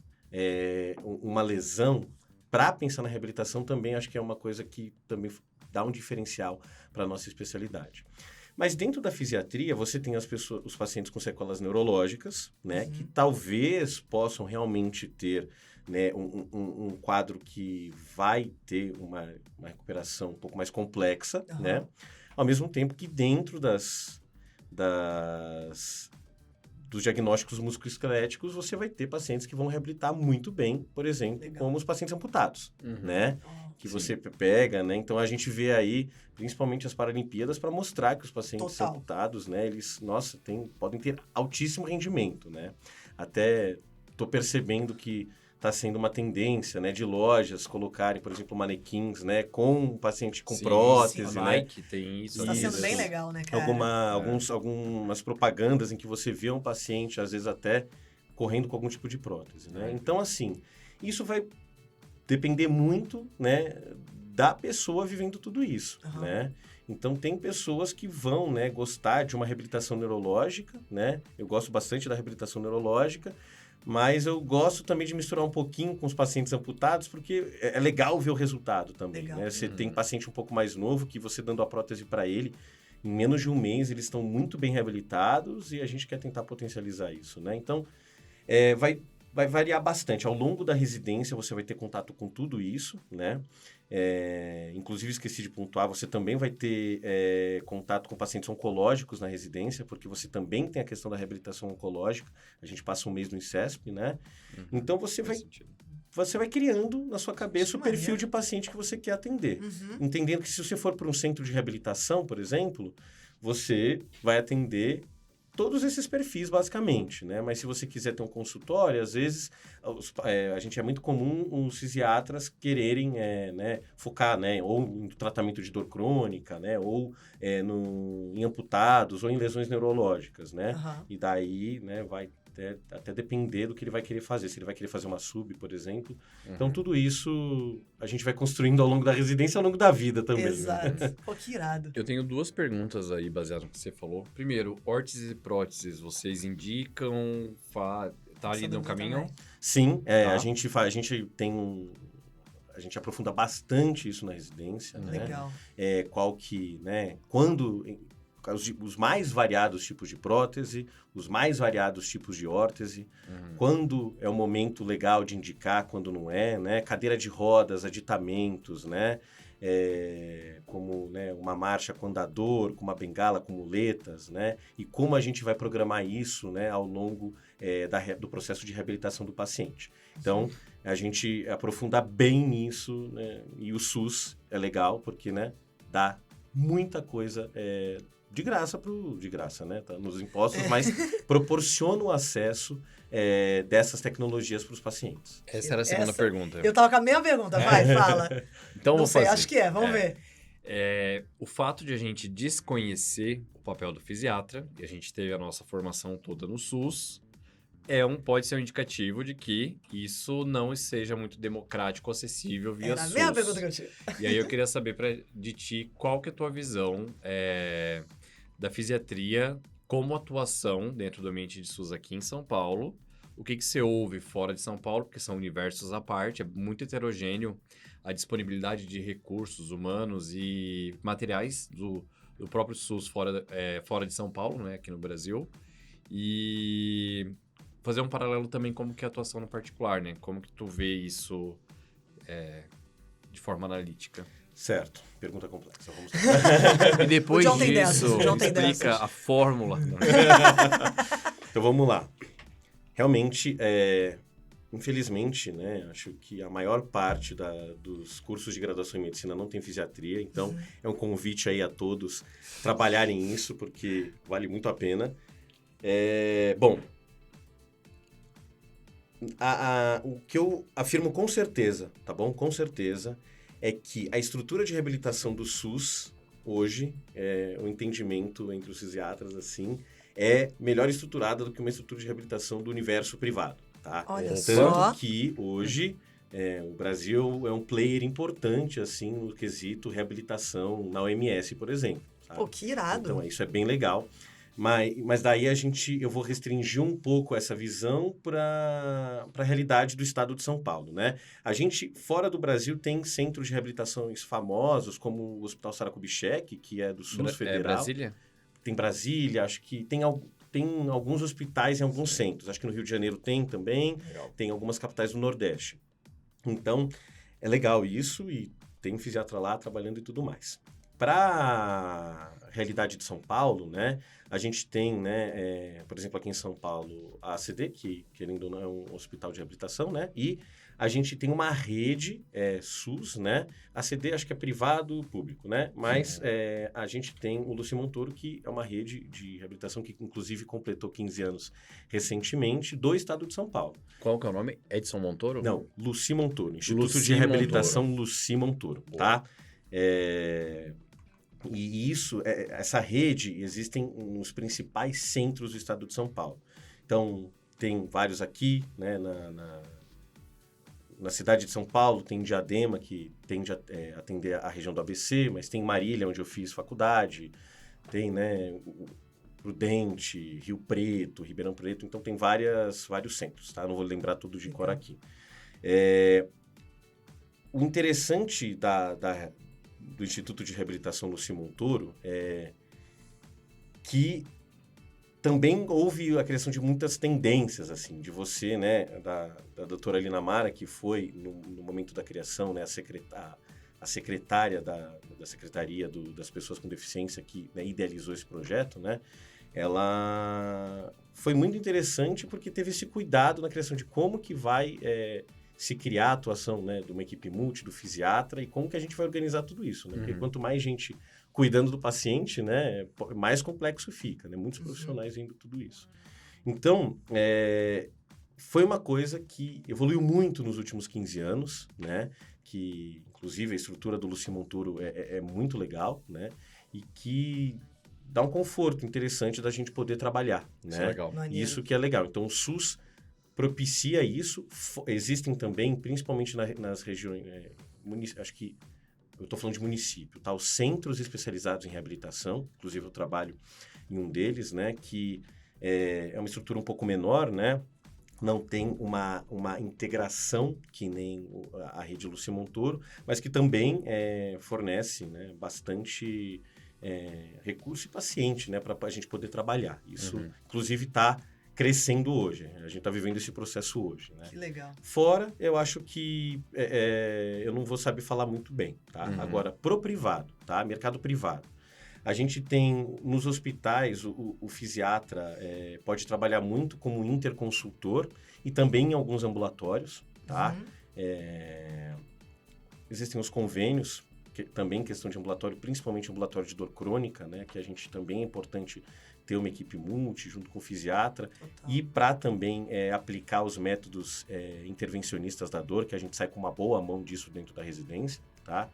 uma lesão para pensar na reabilitação também acho que é uma coisa que também dá um diferencial para a nossa especialidade. Mas dentro da fisiatria, você tem os pacientes com sequelas neurológicas, né? Que talvez possam realmente ter, né, um quadro que vai ter uma recuperação um pouco mais complexa, né? Ao mesmo tempo que dentro dos diagnósticos musculoesqueléticos, você vai ter pacientes que vão reabilitar muito bem, por exemplo, como os pacientes amputados, né? Que você pega, né? Então, a gente vê aí, principalmente as Paralimpíadas, para mostrar que os pacientes amputados, né? Eles, podem ter altíssimo rendimento, né? Até estou percebendo que está sendo uma tendência, né? De lojas colocarem, por exemplo, manequins, né? Com um paciente com prótese, né? Nike tem isso. Está sendo bem legal, né, cara? Algumas propagandas em que você vê um paciente, às vezes até correndo com algum tipo de prótese, né? Então, assim, isso vai depender muito, né, da pessoa vivendo tudo isso, né? Então, tem pessoas que vão, né, gostar de uma reabilitação neurológica, né? Eu gosto bastante da reabilitação neurológica, mas eu gosto também de misturar um pouquinho com os pacientes amputados, porque é legal ver o resultado também, né? Você tem paciente um pouco mais novo, que você dando a prótese para ele, em menos de um mês, eles estão muito bem reabilitados e a gente quer tentar potencializar isso, né? Então, vai variar bastante. Ao longo da residência, você vai ter contato com tudo isso, né? Inclusive, esqueci de pontuar, você também vai ter contato com pacientes oncológicos na residência, porque você também tem a questão da reabilitação oncológica. A gente passa um mês no ICESP, né? Então, você vai criando na sua cabeça o perfil de paciente que você quer atender. Entendendo que se você for para um centro de reabilitação, por exemplo, você vai atender todos esses perfis, basicamente, né? Mas se você quiser ter um consultório, às vezes, a gente é muito comum os fisiatras quererem né, focar, né? Ou no tratamento de dor crônica, né? Ou em amputados, ou em lesões neurológicas, né? E daí, né, vai até depender do que ele vai querer fazer. Se ele vai querer fazer uma sub, por exemplo. Então, tudo isso a gente vai construindo ao longo da residência e ao longo da vida também. Exato. Né? Pô, que irado. Eu tenho 2 perguntas aí, baseadas no que você falou. Primeiro, órteses e próteses, vocês indicam? Tá ali no caminho? Também. Sim, a gente tem a gente aprofunda bastante isso na residência, né? Legal. Qual que, né? Quando os mais variados tipos de prótese, os mais variados tipos de órtese, quando é o momento legal de indicar, quando não é, né? Cadeira de rodas, aditamentos, né? Como, né, uma marcha com andador, com uma bengala, com muletas, né? E como a gente vai programar isso, né, ao longo do processo de reabilitação do paciente. Então, a gente aprofunda bem nisso, né? E o SUS é legal porque, né, dá muita coisa de graça, né? Tá nos impostos, mas proporciona o acesso dessas tecnologias para os pacientes. Essa era a segunda pergunta. Eu tava com a mesma pergunta, vai, fala. Então, Não vou sei, fazer. acho que vamos ver. O fato de a gente desconhecer o papel do fisiatra, e a gente teve a nossa formação toda no SUS, pode ser um indicativo de que isso não seja muito democrático, acessível via Era a SUS. mesma pergunta que eu tive. E aí eu queria saber de ti qual que é a tua visão da fisiatria como atuação dentro do ambiente de SUS aqui em São Paulo. O que você ouve fora de São Paulo, porque são universos à parte, é muito heterogêneo a disponibilidade de recursos humanos e materiais do próprio SUS fora de São Paulo, né, aqui no Brasil. E fazer um paralelo também como que é a atuação no particular, né? Como que tu vê isso de forma analítica. Certo. Pergunta complexa. Vamos lá. E depois O John tem disso, dessas, o John tem explica dessas. a fórmula. Então, vamos lá. Realmente, infelizmente, né, acho que a maior parte dos cursos de graduação em medicina não tem fisiatria, então é um convite aí a todos trabalharem nisso, porque vale muito a pena. Bom, o que eu afirmo com certeza, tá bom? Com certeza, é que a estrutura de reabilitação do SUS, hoje, o entendimento entre os fisiatras, assim, é melhor estruturada do que uma estrutura de reabilitação do universo privado, tá? Olha Tanto só. que, hoje, o Brasil é um player importante, assim, no quesito reabilitação na OMS, por exemplo. Sabe? Pô, que irado. Então, isso é bem legal. Mas daí eu vou restringir um pouco essa visão para a realidade do estado de São Paulo, né? A gente, fora do Brasil, tem centros de reabilitações famosos, como o Hospital Sara Kubitschek, que é do SUS Federal. Brasília? Tem Brasília, acho que tem alguns hospitais em alguns centros. Acho que no Rio de Janeiro tem também, tem algumas capitais do Nordeste. Então, é legal isso e tem fisiatra lá trabalhando e tudo mais. Para a realidade de São Paulo, né, a gente tem, né, por exemplo, aqui em São Paulo, a ACD, que, querendo ou não, é um hospital de reabilitação, né, e a gente tem uma rede SUS, né, a ACD acho que é privado público, né, mas a gente tem o Luci Montoro, que é uma rede de reabilitação que, inclusive, completou 15 anos recentemente, do estado de São Paulo. Qual que é o nome? Edson Montoro? Não, Luci Montoro, Instituto Luci de Reabilitação Luci Montoro, Boa. tá? E essa rede existem nos principais centros do estado de São Paulo. Então, tem vários aqui, né, na cidade de São Paulo, tem Diadema, que tende a atender a região do ABC, mas tem Marília, onde eu fiz faculdade, tem, né, Prudente, Rio Preto, Ribeirão Preto, então tem vários centros, tá? Não vou lembrar tudo de cor aqui. O interessante do Instituto de Reabilitação Luci Montoro é que também houve a criação de muitas tendências, assim, de você, né, da doutora Lina Mara, que foi, no momento da criação, né, a secretária da Secretaria das Pessoas com Deficiência, que, né, idealizou esse projeto, né, ela foi muito interessante porque teve esse cuidado na criação de como que vai se criar a atuação, né, de uma equipe multi, do fisiatra, e como que a gente vai organizar tudo isso, né? Porque quanto mais gente cuidando do paciente, né, mais complexo fica, né? Muitos profissionais vendo tudo isso. Então, foi uma coisa que evoluiu muito nos últimos 15 anos, né? Que, inclusive, a estrutura do Luci Montoro é muito legal, né? E que dá um conforto interessante da gente poder trabalhar, né? Isso é legal. Isso que é legal. Então, o SUS propicia isso. Existem também, principalmente nas regiões... acho que eu estou falando de município, tá? Os centros especializados em reabilitação, inclusive eu trabalho em um deles, né? Que é uma estrutura um pouco menor, né? Não tem uma integração que nem a rede Luci Montoro, mas que também fornece, né, bastante recurso e paciente, né, para a gente poder trabalhar. Isso, inclusive, está crescendo hoje. A gente está vivendo esse processo hoje, né? Que legal. Fora, eu acho que eu não vou saber falar muito bem, tá? Agora, pro privado, tá? Mercado privado. A gente tem, nos hospitais, o fisiatra pode trabalhar muito como interconsultor e também em alguns ambulatórios, tá? Existem os convênios, também questão de ambulatório, principalmente ambulatório de dor crônica, né? Que a gente também é importante ter uma equipe multi junto com o fisiatra. Total. E para também aplicar os métodos intervencionistas da dor, que a gente sai com uma boa mão disso dentro da residência, tá?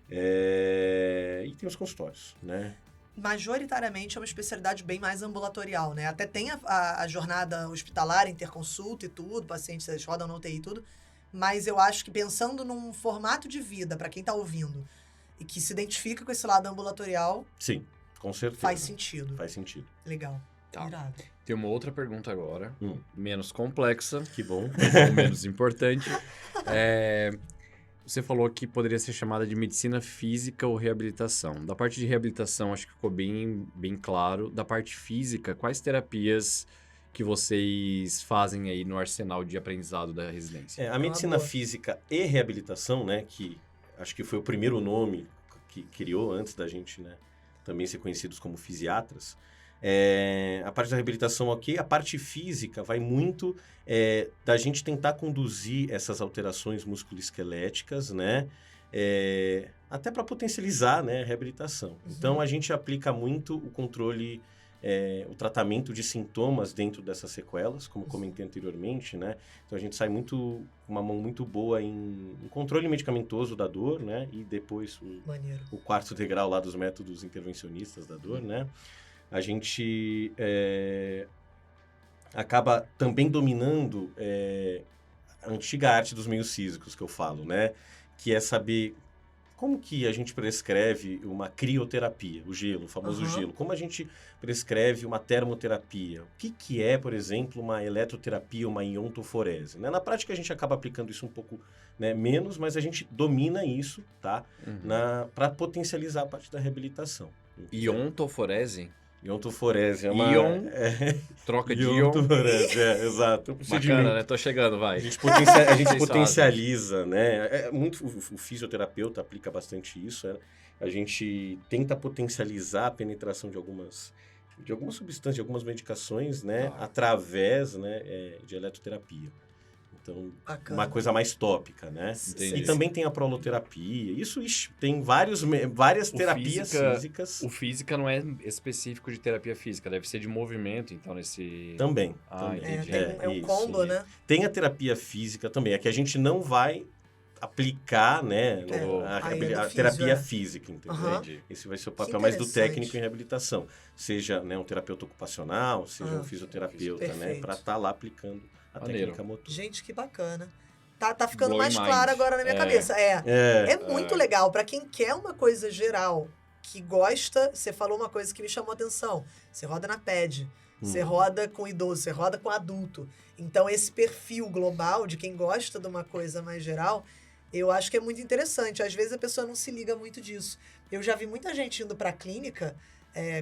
E tem os consultórios, né? Majoritariamente é uma especialidade bem mais ambulatorial, né? Até tem a jornada hospitalar, interconsulta e tudo, pacientes rodam no UTI e tudo, mas eu acho que pensando num formato de vida para quem está ouvindo e que se identifica com esse lado ambulatorial... Sim, com certeza. Faz sentido. Faz sentido. Legal. Tá. Irado. Tem uma outra pergunta agora, menos complexa. Que bom. Ou menos importante. Você falou que poderia ser chamada de medicina física ou reabilitação. Da parte de reabilitação, acho que ficou bem claro. Da parte física, quais terapias que vocês fazem aí no arsenal de aprendizado da residência? A medicina física e reabilitação, né, que acho que foi o primeiro nome que criou antes da gente, né, também ser conhecidos como fisiatras. A parte da reabilitação, ok. A parte física vai muito da gente tentar conduzir essas alterações musculoesqueléticas, né? Até para potencializar, né, a reabilitação. Então, a gente aplica muito o controle, o tratamento de sintomas dentro dessas sequelas, como comentei anteriormente, né? Então, a gente sai uma mão muito boa em controle medicamentoso da dor, né? E depois o quarto degrau lá dos métodos intervencionistas da dor, né? A gente acaba também dominando a antiga arte dos meios físicos que eu falo, né? Que é saber como que a gente prescreve uma crioterapia, o gelo, o famoso gelo. Como a gente prescreve uma termoterapia. O que é, por exemplo, uma eletroterapia, uma iontoforese, né? Na prática, a gente acaba aplicando isso um pouco, né, menos, mas a gente domina isso, tá? Para potencializar a parte da reabilitação. Iontoforese? Iontoforese é uma... Troca de ion. Iontoforese, exato. Bacana, né? Tô chegando, vai. A gente potencializa, né? O fisioterapeuta aplica bastante isso. A gente tenta potencializar a penetração de algumas substâncias, de algumas medicações, né? Através, né, de eletroterapia. Então, uma coisa mais tópica, né? Entendi. E também tem a proloterapia. Isso, tem várias terapias físicas. O física não é específico de terapia física, deve ser de movimento, então, nesse... Também. Entendi. É um combo, né? Tem a terapia física também. É que a gente não vai aplicar, né, aí a no terapia físio, física, entendeu? Entendi. Esse vai ser o papel mais do interessante. técnico em reabilitação. Seja, né, um terapeuta ocupacional, seja um fisioterapeuta, né, Perfeito. para estar lá aplicando a Maneiro. técnica motora. Gente, que bacana. Tá ficando Blowing mais mind. claro agora na minha cabeça. É muito É. legal. Pra quem quer uma coisa geral, que gosta, você falou uma coisa que me chamou a atenção. Você roda na PED, você roda com idoso, você roda com adulto. Então, esse perfil global de quem gosta de uma coisa mais geral, eu acho que é muito interessante. Às vezes a pessoa não se liga muito disso. Eu já vi muita gente indo pra clínica,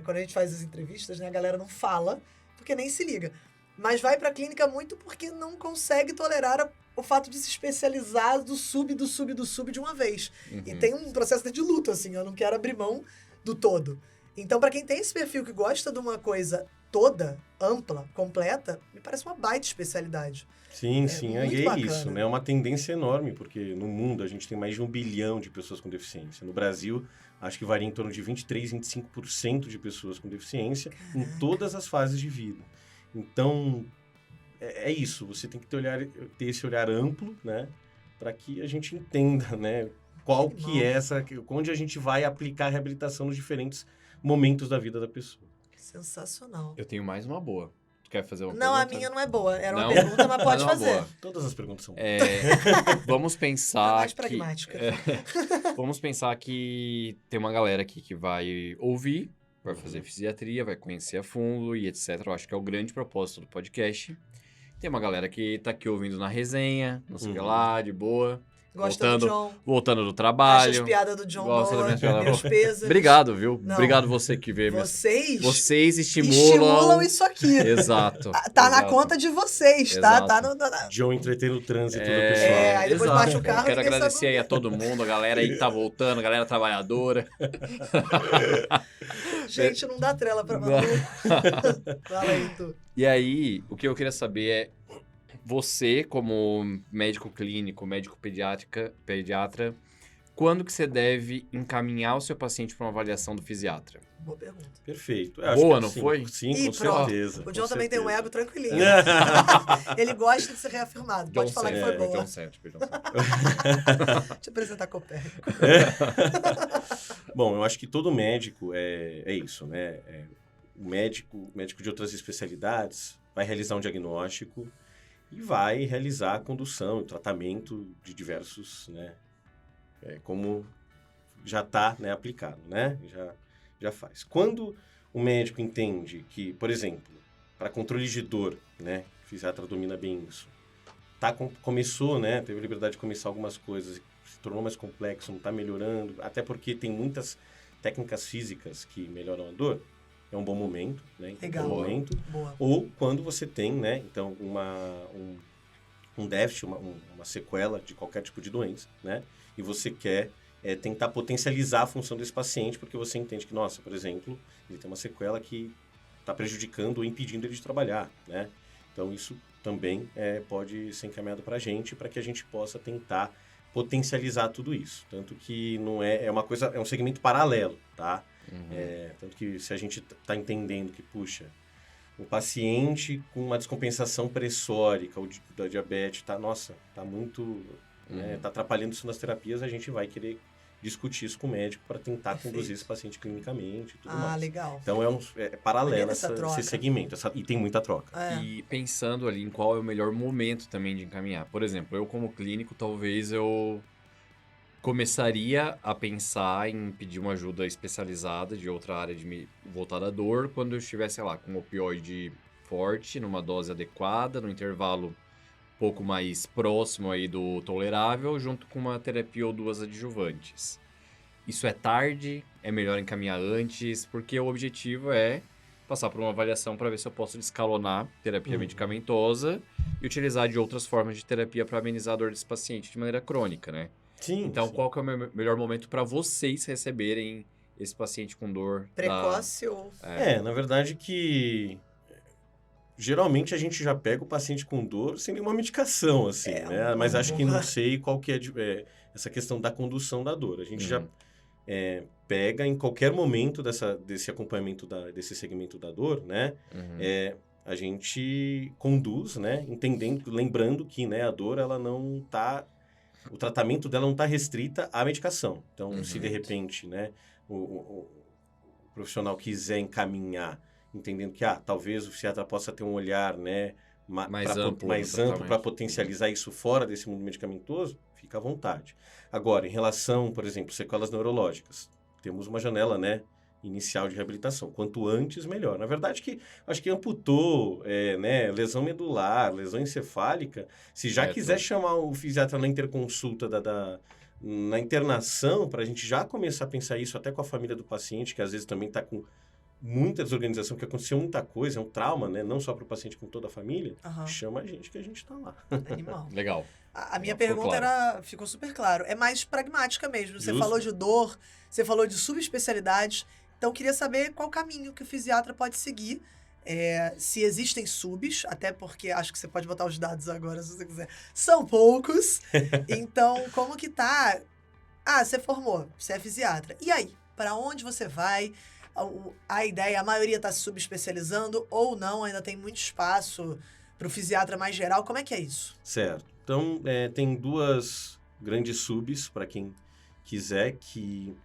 quando a gente faz as entrevistas, né, a galera não fala, porque nem se liga. Mas vai pra clínica muito porque não consegue tolerar o fato de se especializar do sub de uma vez. E tem um processo de luto, assim, eu não quero abrir mão do todo. Então, pra quem tem esse perfil que gosta de uma coisa toda, ampla, completa, me parece uma baita especialidade. Sim, muito e é bacana. isso, né? É uma tendência enorme, porque no mundo a gente tem mais de 1 bilhão de pessoas com deficiência. No Brasil, acho que varia em torno de 23, 25% de pessoas com deficiência em todas as fases de vida. Então, é isso, você tem que ter esse olhar amplo, né? Para que a gente entenda, né? Qual que é onde a gente vai aplicar a reabilitação nos diferentes momentos da vida da pessoa. Sensacional. Eu tenho mais uma boa. Tu quer fazer uma Não, pergunta? a minha não é boa. Era uma Não? pergunta, mas pode Mas uma fazer. boa. Todas as perguntas são Vamos Tá pensar mais que... pragmática. Vamos pensar que tem uma galera aqui que vai ouvir, vai fazer fisiatria, vai conhecer a fundo e etc. Eu acho que é o grande propósito do podcast. Tem uma galera que tá aqui ouvindo na resenha, não sei o que lá, de boa. Gosta do John. Voltando do Acha trabalho. as piadas do John Gosta das boa. minhas piadas Meus boas. pêsames. Obrigado, viu? Não. Obrigado você que vê. Vocês estimulam isso aqui. Exato. Tá na exato. conta de vocês, Exato. tá? Tá John entretendo o trânsito do pessoal. aí depois exato. bate o carro, Eu quero ninguém agradecer sabe aí a todo mundo, a galera aí que tá voltando, a galera trabalhadora. Gente, não dá trela pra Malu. Fala aí, tu. E aí, o que eu queria saber é, você como médico clínico, médico pediatra, quando que você deve encaminhar o seu paciente para uma avaliação do fisiatra? Boa pergunta. Perfeito. Boa, não foi? Sim, Ih, com pronto. certeza. O John com também tem um certeza. ego tranquilinho. Ele gosta de ser reafirmado. Pode falar que foi boa. John Cético. Deixa eu apresentar Copérnico. Bom, eu acho que todo médico é isso, né? O médico de outras especialidades vai realizar um diagnóstico e vai realizar a condução, o tratamento de diversos, né? Como já está, né, aplicado, né? Já faz. Quando o médico entende que, por exemplo, para controle de dor, né? O fisiatra domina bem isso. Começou, né? Teve a liberdade de começar algumas coisas, se tornou mais complexo, não está melhorando, até porque tem muitas técnicas físicas que melhoram a dor. É um bom momento, né? Legal. É um bom momento. Boa. Ou quando você tem, né? Então, um déficit, uma sequela de qualquer tipo de doença, né? E você quer tentar potencializar a função desse paciente, porque você entende que, nossa, por exemplo, ele tem uma sequela que está prejudicando ou impedindo ele de trabalhar, né? Então, isso também pode ser encaminhado para a gente, para que a gente possa tentar potencializar tudo isso. Tanto que não é uma coisa, é um segmento paralelo, tá? Tanto que se a gente está entendendo que, puxa, o paciente com uma descompensação pressórica ou da diabetes, tá muito... tá atrapalhando isso nas terapias, a gente vai querer discutir isso com o médico para tentar conduzir esse paciente clinicamente e tudo mais. Legal. Então, é paralelo esse segmento, e tem muita troca. E pensando ali em qual é o melhor momento também de encaminhar. Por exemplo, eu como clínico, talvez eu começaria a pensar em pedir uma ajuda especializada de outra área voltada à dor quando eu estivesse, sei lá, com um opioide forte, numa dose adequada, no intervalo pouco mais próximo aí do tolerável, junto com uma terapia ou duas adjuvantes. Isso é tarde? É melhor encaminhar antes? Porque o objetivo é passar por uma avaliação para ver se eu posso escalonar terapia medicamentosa e utilizar de outras formas de terapia para amenizar a dor desse paciente de maneira crônica, né? Sim. Então, qual que é o melhor momento para vocês receberem esse paciente com dor? Precoce ou... na verdade que... Geralmente a gente já pega o paciente com dor sem nenhuma medicação, assim, né? Mas acho que não sei qual que é essa questão da condução da dor. A gente já pega em qualquer momento desse acompanhamento desse segmento da dor, né? A gente conduz, né? Lembrando que, né, a dor ela não está o tratamento dela não está restrita à medicação. Então, se de Uhum. repente, né, o profissional quiser encaminhar, entendendo que, talvez o psiquiatra possa ter um olhar, né, Mais amplo no mais amplo para tratamento. potencializar isso fora desse mundo medicamentoso, fica à vontade. Agora, em relação, por exemplo, sequelas neurológicas, temos uma janela, né, inicial de reabilitação. Quanto antes, melhor. Na verdade, acho que amputou, né, lesão medular, lesão encefálica, se já quiser chamar o fisiatra na interconsulta na internação, para a gente já começar a pensar isso até com a família do paciente, que às vezes também está com muita desorganização, porque aconteceu muita coisa, é um trauma, né? Não só para o paciente, com toda a família. Chama a gente que a gente está lá. Animal. Legal. A minha Ficou pergunta claro. ficou super claro. É mais pragmática mesmo. Você Justo. falou de dor, você falou de subespecialidades. Então, eu queria saber qual caminho que o fisiatra pode seguir. Se existem subs, até porque acho que você pode botar os dados agora, se você quiser. São poucos. Então, como que tá? Você formou, você é fisiatra. E aí? Para onde você vai? A ideia, a maioria está se subespecializando ou não? Ainda tem muito espaço para o fisiatra mais geral. Como é que é isso? Certo. Então, tem duas grandes subs para quem quiser, que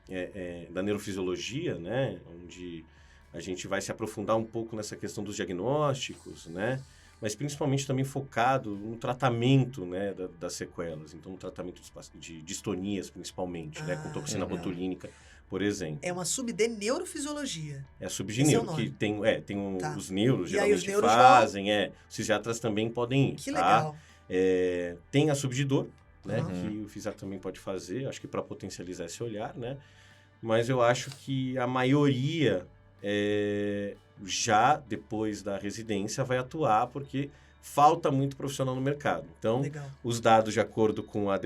da neurofisiologia, né? Onde a gente vai se aprofundar um pouco nessa questão dos diagnósticos, né? Mas principalmente também focado no tratamento, né, das sequelas. Então, no tratamento de distonias, principalmente, né? Com toxina legal. botulínica, por exemplo. É uma sub de neurofisiologia. É a sub de Esse é o neuro, nome. que tem Tá. os neuros, E aí os geralmente neuros fazem, os fisiatras também podem ir, Que tá? legal. Tem a sub de dor, né? Uhum. Que o fisiatra também pode fazer, acho que para potencializar esse olhar, né? Mas eu acho que a maioria, já depois da residência, vai atuar, porque falta muito profissional no mercado. Então, Legal. os dados, de acordo com a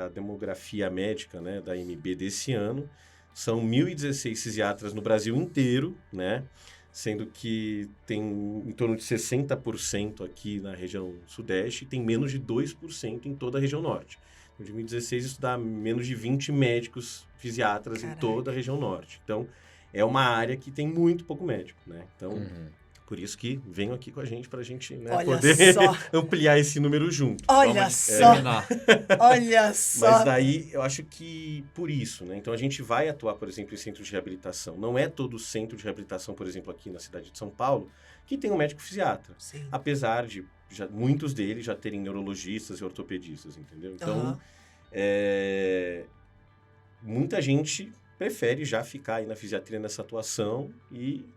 demografia médica, né, da MB desse ano, são 1.016 fisiatras no Brasil inteiro, né? Sendo que tem em torno de 60% aqui na região sudeste e tem menos de 2% em toda a região norte. Em 2016, isso dá menos de 20 médicos fisiatras em toda a região norte. Então, é uma área que tem muito pouco médico, né? Então, por isso que venham aqui com a gente para a gente, né, Olha poder só. ampliar esse número junto. Olha Vamos só. terminar. Olha só. Mas daí, eu acho que por isso, né? Então, a gente vai atuar, por exemplo, em centros de reabilitação. Não é todo centro de reabilitação, por exemplo, aqui na cidade de São Paulo, que tem um médico fisiatra. Sim. Apesar de muitos deles já terem neurologistas e ortopedistas, entendeu? Então, muita gente prefere já ficar aí na fisiatria nessa atuação e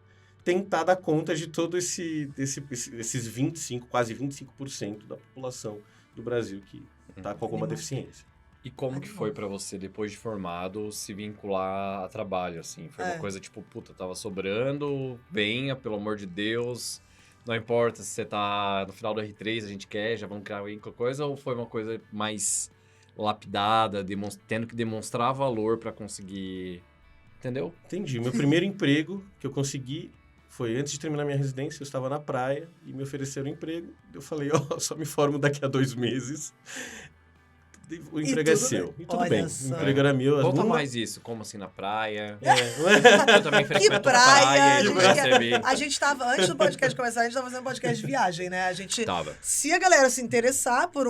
tentar dar conta de todo esses 25, quase 25% da população do Brasil que está com alguma deficiência. E como que foi pra você, depois de formado, se vincular a trabalho, assim? Foi uma coisa tipo, puta, tava sobrando, venha, pelo amor de Deus, não importa se você tá no final do R3, a gente quer, já vamos criar qualquer coisa, ou foi uma coisa mais lapidada, tendo que demonstrar valor pra conseguir... Entendeu? Entendi. Meu primeiro emprego que eu consegui foi antes de terminar minha residência, eu estava na praia e me ofereceram um emprego. Eu falei, só me formo daqui a 2 meses. O emprego é seu. E tudo bem. O emprego era meu. Conta mais isso, como assim, na praia. É. Eu também Que frequento praia! praia. A gente tava, antes do podcast começar, a gente tava fazendo um podcast de viagem, né? A gente, Tava. se a galera se interessar por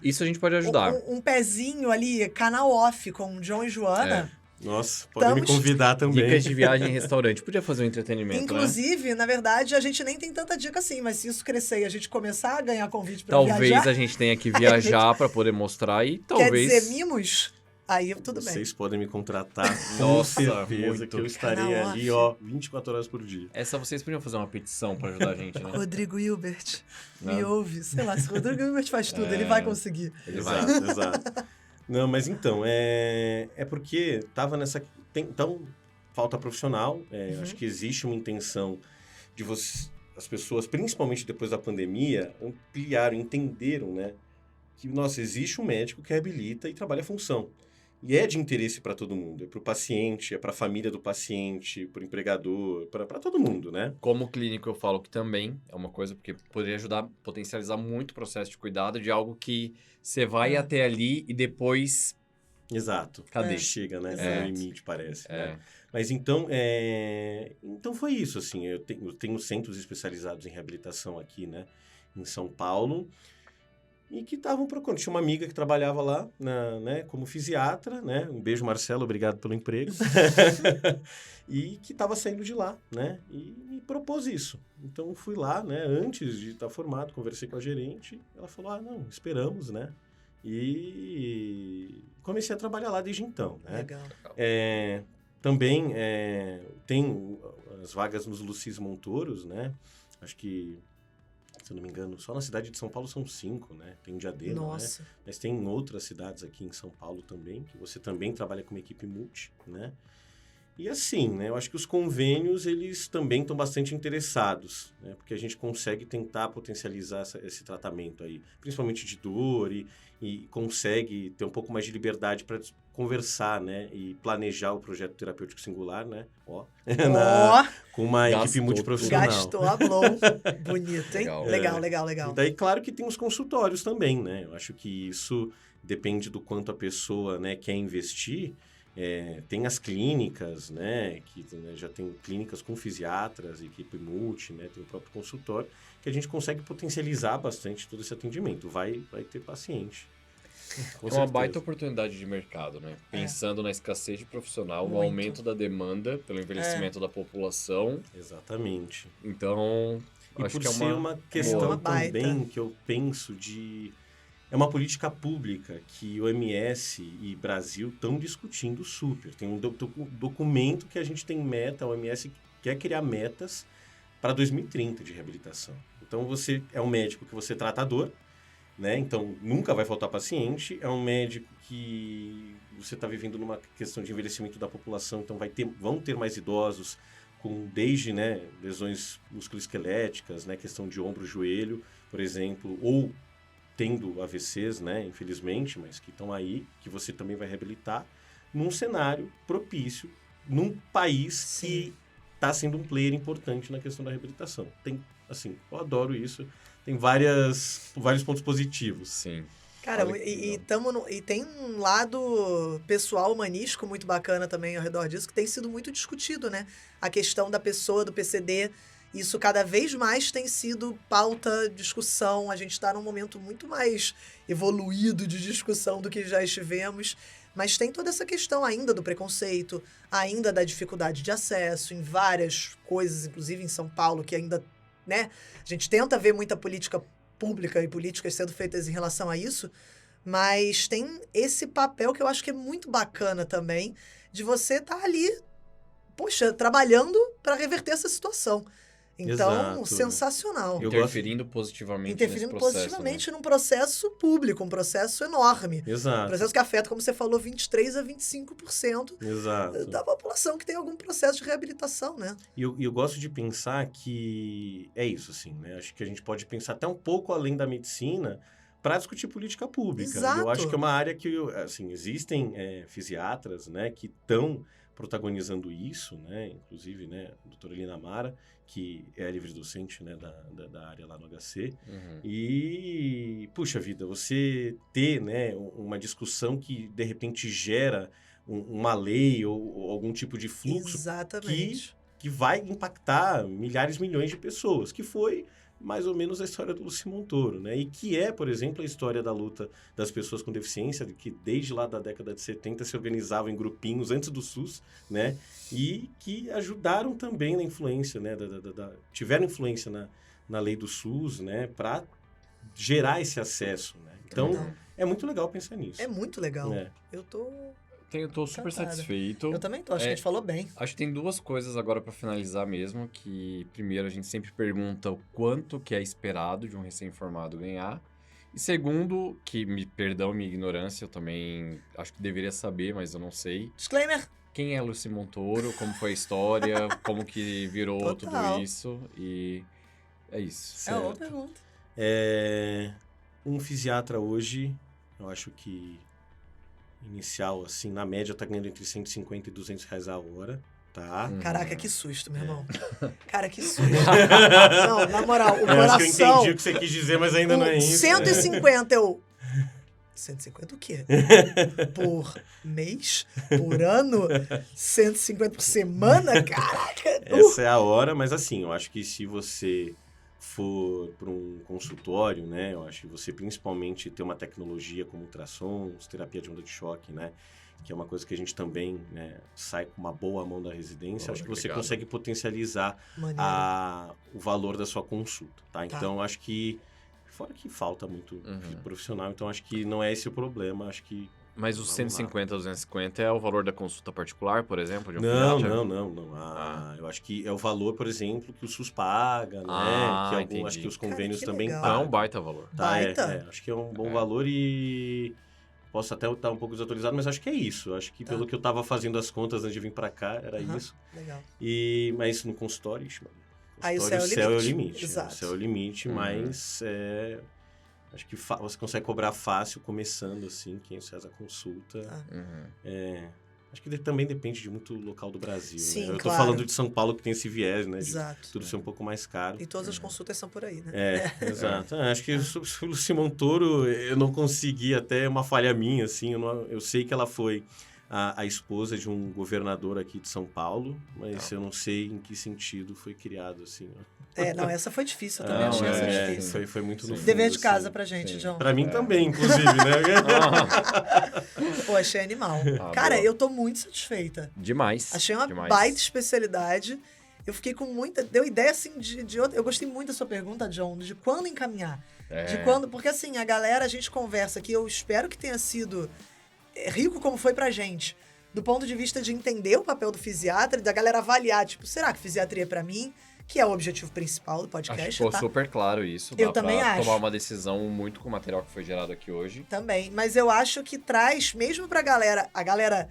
Isso a gente pode ajudar. um pezinho ali, canal off com o John e Joana... Nossa, podem me convidar também. Dicas de viagem em restaurante. Podia fazer um entretenimento, Inclusive, na verdade, a gente nem tem tanta dica assim, mas se isso crescer e a gente começar a ganhar convite pra viajar... Talvez a gente tenha que viajar pra poder mostrar e talvez... Quer dizer, mimos? Aí tudo bem. Vocês podem me contratar, com Nossa, certeza, muito. que eu estarei Canal ali, off. 24 horas por dia. Essa vocês podiam fazer uma petição pra ajudar a gente, né? Rodrigo Hilbert, me Não. ouve. Sei lá, se o Rodrigo Hilbert faz tudo, ele vai conseguir. Ele vai. Exato. Não, mas então, é porque tava nessa... Então, falta profissional. Acho que existe uma intenção de as pessoas, principalmente depois da pandemia, ampliaram, entenderam, né? Que, nossa, existe um médico que reabilita e trabalha a função. E é de interesse para todo mundo. É para o paciente, é para a família do paciente, para o empregador, para todo mundo, né? Como clínico, eu falo que também é uma coisa, porque poderia ajudar a potencializar muito o processo de cuidado de algo que você vai até ali e depois... Exato. Cadê? Chega, né? Exato. No limite, parece. Né? Mas então, então foi isso, assim. Eu tenho centros especializados em reabilitação aqui, né? Em São Paulo. e que estavam procurando. Tinha uma amiga que trabalhava lá, né, como fisiatra, né? Um beijo, Marcelo, obrigado pelo emprego. E que estava saindo de lá, né? E me propôs isso. Então, fui lá, né? Antes de estar formado, conversei com a gerente. Ela falou, não, esperamos, né? E comecei a trabalhar lá desde então, né? Legal. Também tem as vagas nos Lucis Montouros, né? Acho que, se eu não me engano, só na cidade de São Paulo são 5, né? Tem Diadema, Nossa. né? Mas tem em outras cidades aqui em São Paulo também, que você também trabalha com uma equipe multi, né? E assim, né? Eu acho que os convênios, eles também estão bastante interessados, né? Porque a gente consegue tentar potencializar esse tratamento aí, principalmente de dor, e consegue ter um pouco mais de liberdade para conversar, né? E planejar o projeto terapêutico singular, né? Com uma equipe multiprofissional. Gastou a blow. Bonito, hein? Legal. E daí, claro que tem os consultórios também, né? Eu acho que isso depende do quanto a pessoa, né, quer investir. Tem as clínicas, né, que já tem clínicas com fisiatras, equipe multi, né, tem o próprio consultório, que a gente consegue potencializar bastante todo esse atendimento. Vai ter paciente. É uma baita oportunidade de mercado, né? Pensando na escassez de profissional, no aumento da demanda pelo envelhecimento da população. Exatamente. Então, e acho por que é ser uma questão baita. também que eu penso de... É uma política pública que OMS e Brasil estão discutindo super. Tem um documento que a gente tem meta, a OMS quer criar metas para 2030 de reabilitação. Então, você é um médico que você trata a dor, né? Então, nunca vai faltar paciente. É um médico que você está vivendo numa questão de envelhecimento da população, então vão ter mais idosos desde, né, lesões musculoesqueléticas, né, questão de ombro, joelho, por exemplo, ou tendo AVCs, né, infelizmente, mas que estão aí, que você também vai reabilitar, num cenário propício, num país que está sendo um player importante na questão da reabilitação. Eu adoro isso. Tem vários pontos positivos. Sim. Cara, e tem um lado pessoal, humanístico muito bacana também ao redor disso, que tem sido muito discutido, né? A questão da pessoa, do PCD, isso cada vez mais tem sido pauta, discussão. A gente está num momento muito mais evoluído de discussão do que já estivemos. Mas tem toda essa questão ainda do preconceito, ainda da dificuldade de acesso em várias coisas, inclusive em São Paulo, que ainda, né? A gente tenta ver muita política pública e políticas sendo feitas em relação a isso, mas tem esse papel que eu acho que é muito bacana também, de você estar ali, trabalhando para reverter essa situação. Então, Exato. Sensacional. Interferindo positivamente nesse processo, positivamente, né? Num processo público, um processo enorme. Exato. Um processo que afeta, como você falou, 23% a 25% Exato. da população que tem algum processo de reabilitação, né? E eu gosto de pensar que é isso, assim, né? Acho que a gente pode pensar até um pouco além da medicina para discutir política pública. Exato. E eu acho que é uma área que, assim, existem fisiatras, né, que estão protagonizando isso, né? Inclusive, né, a doutora Elina Mara, que é livre docente, né, da área lá no HC. Uhum. E, puxa vida, você ter, né, uma discussão que, de repente, gera uma lei ou algum tipo de fluxo que vai impactar milhões de pessoas, que foi mais ou menos a história do Luci Montoro, né? E que é, por exemplo, a história da luta das pessoas com deficiência, que desde lá da década de 70 se organizavam em grupinhos antes do SUS, né? E que ajudaram também na influência, né? Tiveram influência na lei do SUS, né? Para gerar esse acesso, né? Então, é muito legal pensar nisso. É muito legal. Eu tô super satisfeito. Eu também tô, acho que a gente falou bem. Acho que tem duas coisas agora para finalizar mesmo, que primeiro a gente sempre pergunta o quanto que é esperado de um recém-formado ganhar. E segundo, que perdão minha ignorância, eu também acho que deveria saber, mas eu não sei. Disclaimer! Quem é Luci Montoro, como foi a história, como que virou tudo isso, e é isso. Certo. É uma boa pergunta. Um fisiatra hoje, eu acho que inicial, assim, na média, tá ganhando entre 150 e 200 reais a hora, tá? Caraca, que susto, meu irmão. Cara, que susto. Não, na moral, o coração... Acho que eu entendi o que você quis dizer, mas ainda não é isso. 150 150 o quê? Por mês? Por ano? 150 por semana? Caraca! Essa é a hora, mas assim, eu acho que se você for para um consultório, né? Eu acho que você principalmente ter uma tecnologia como ultrassons, terapia de onda de choque, né? Que é uma coisa que a gente também, né, sai com uma boa mão da residência. Acho que você consegue potencializar o valor da sua consulta, tá? Então, acho que, fora que falta muito profissional, então acho que não é esse o problema, acho que... Mas os 150, 250 é o valor da consulta particular, por exemplo? De um Não. Eu acho que é o valor, por exemplo, que o SUS paga, né? Que acho que os convênios também pagam. É um baita valor. Tá, acho que é um bom valor e... Posso até estar um pouco desatualizado, mas acho que é isso. Acho que pelo que eu estava fazendo as contas antes de vir para cá, era isso. Legal. Mas no consultório, aí o céu é o limite. Exato. O céu é o limite, mas acho que você consegue cobrar fácil começando assim, R$500 a consulta. Acho que também depende de muito local do Brasil. Sim, né? Eu tô falando de São Paulo que tem esse viés, né? Exato. De tudo ser um pouco mais caro. E todas as consultas são por aí, né? Exato. Acho que o Simão Toro, eu não consegui, até uma falha minha, assim. Eu sei que ela foi a esposa de um governador aqui de São Paulo, mas eu não sei em que sentido foi criado, assim. Essa foi difícil, eu também achei essa difícil. Foi muito no fundo, dever de casa assim. pra gente, John. Pra mim também, inclusive, né? Pô, achei animal. Cara, eu tô muito satisfeita. Demais. Achei uma baita especialidade. Eu fiquei com muita... Deu ideia, assim, de outra... Eu gostei muito da sua pergunta, John, de quando encaminhar. De quando... Porque, assim, a gente conversa aqui, eu espero que tenha sido rico como foi pra gente. Do ponto de vista de entender o papel do fisiatra, da galera avaliar, tipo, será que fisiatria é pra mim? Que é o objetivo principal do podcast, acho que ficou super claro isso. Eu também acho. Tomar uma decisão muito com o material que foi gerado aqui hoje. Também, mas eu acho que traz, mesmo pra galera, a galera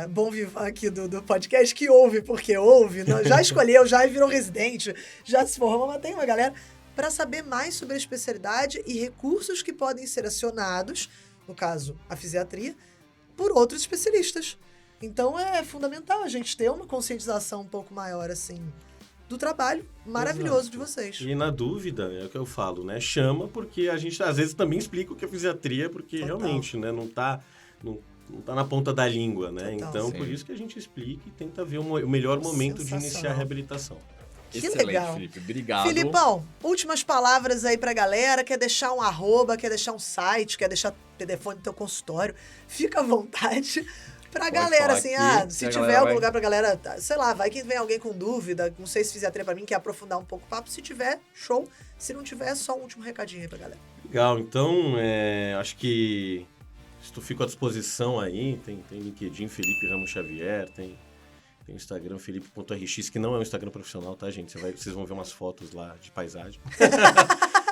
bom vivan aqui do podcast, que ouve porque ouve, já escolheu, já virou residente, já se formou, mas tem uma galera, pra saber mais sobre a especialidade e recursos que podem ser acionados, no caso, a fisiatria, por outros especialistas. Então é fundamental a gente ter uma conscientização um pouco maior, assim, do trabalho maravilhoso de vocês. E na dúvida, é o que eu falo, né? Chama, porque a gente às vezes também explica o que é fisiatria, porque realmente, né, não tá na ponta da língua, né? Então, por isso que a gente explica e tenta ver o melhor momento de iniciar a reabilitação. Que excelente, legal. Felipe. Obrigado. Filipão, últimas palavras aí pra galera. Quer deixar um @, quer deixar um site, quer deixar o telefone do teu consultório. Fica à vontade. Pra galera, assim, se tiver algum lugar pra galera, sei lá, vai que vem alguém com dúvida, não sei se fisiatria pra mim, quer aprofundar um pouco o papo. Se tiver, show. Se não tiver, só um último recadinho aí pra galera. Legal, então, acho que fico à disposição aí, tem LinkedIn, Felipe Ramos Xavier, tem Instagram, felipe.rx, que não é um Instagram profissional, tá, gente? Vocês vão ver umas fotos lá de paisagem.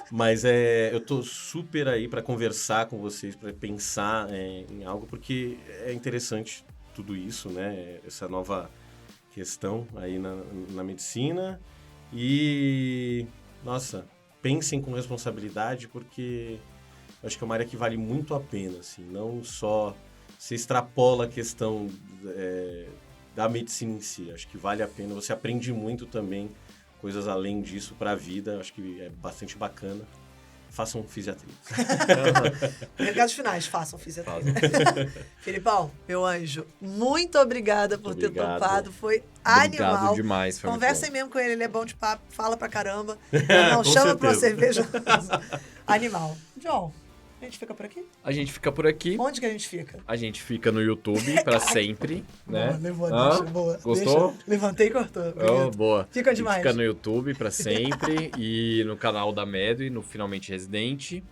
Mas eu tô super aí para conversar com vocês, para pensar em algo, porque é interessante tudo isso, né? Essa nova questão aí na medicina. E, nossa, pensem com responsabilidade, porque eu acho que é uma área que vale muito a pena, assim. Não só se extrapola a questão da medicina em si. Acho que vale a pena. Você aprende muito também, coisas além disso para a vida. Acho que é bastante bacana. Façam fisiatria. Recados finais, façam fisiatria. Filipão, meu anjo, muito obrigada por ter topado. Foi animal. Obrigado demais. Foi Conversem mesmo com ele é bom de papo, fala pra caramba. Não chama pra uma cerveja. Animal. John, a gente fica por aqui? A gente fica por aqui. Onde que a gente fica? A gente fica no YouTube pra sempre, né? Boa, levou, deixa, boa. Gostou? Deixa. Levantei e cortou. Boa. Fica demais. Fica no YouTube pra sempre e no canal da Medway, no Finalmente Residente.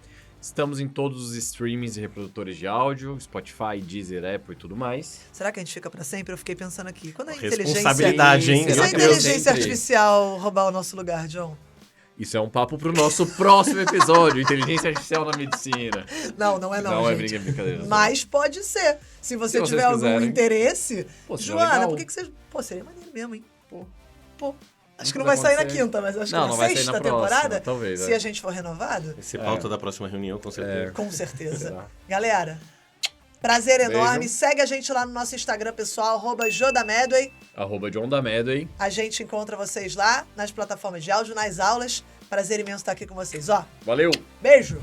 Estamos em todos os streamings e reprodutores de áudio, Spotify, Deezer, Apple e tudo mais. Será que a gente fica pra sempre? Eu fiquei pensando aqui. Quando a responsabilidade, hein? Se a inteligência artificial roubar o nosso lugar, John? Isso é um papo pro nosso próximo episódio, Inteligência Artificial na Medicina. Não é não. Gente. É brincadeira. Mas pode ser. Se você tiver algum interesse. Pô, Joana, por que você... Pô, seria maneiro mesmo, hein? Pô. Acho que não vai sair na quinta, mas acho que na sexta temporada, talvez, se a gente for renovado. Vai ser pauta da próxima reunião, com certeza. Com certeza. Galera, prazer enorme. Segue a gente lá no nosso Instagram pessoal, @jodamedway. @JohnDaMedway. A gente encontra vocês lá nas plataformas de áudio, nas aulas. Prazer imenso estar aqui com vocês, ó. Valeu! Beijo!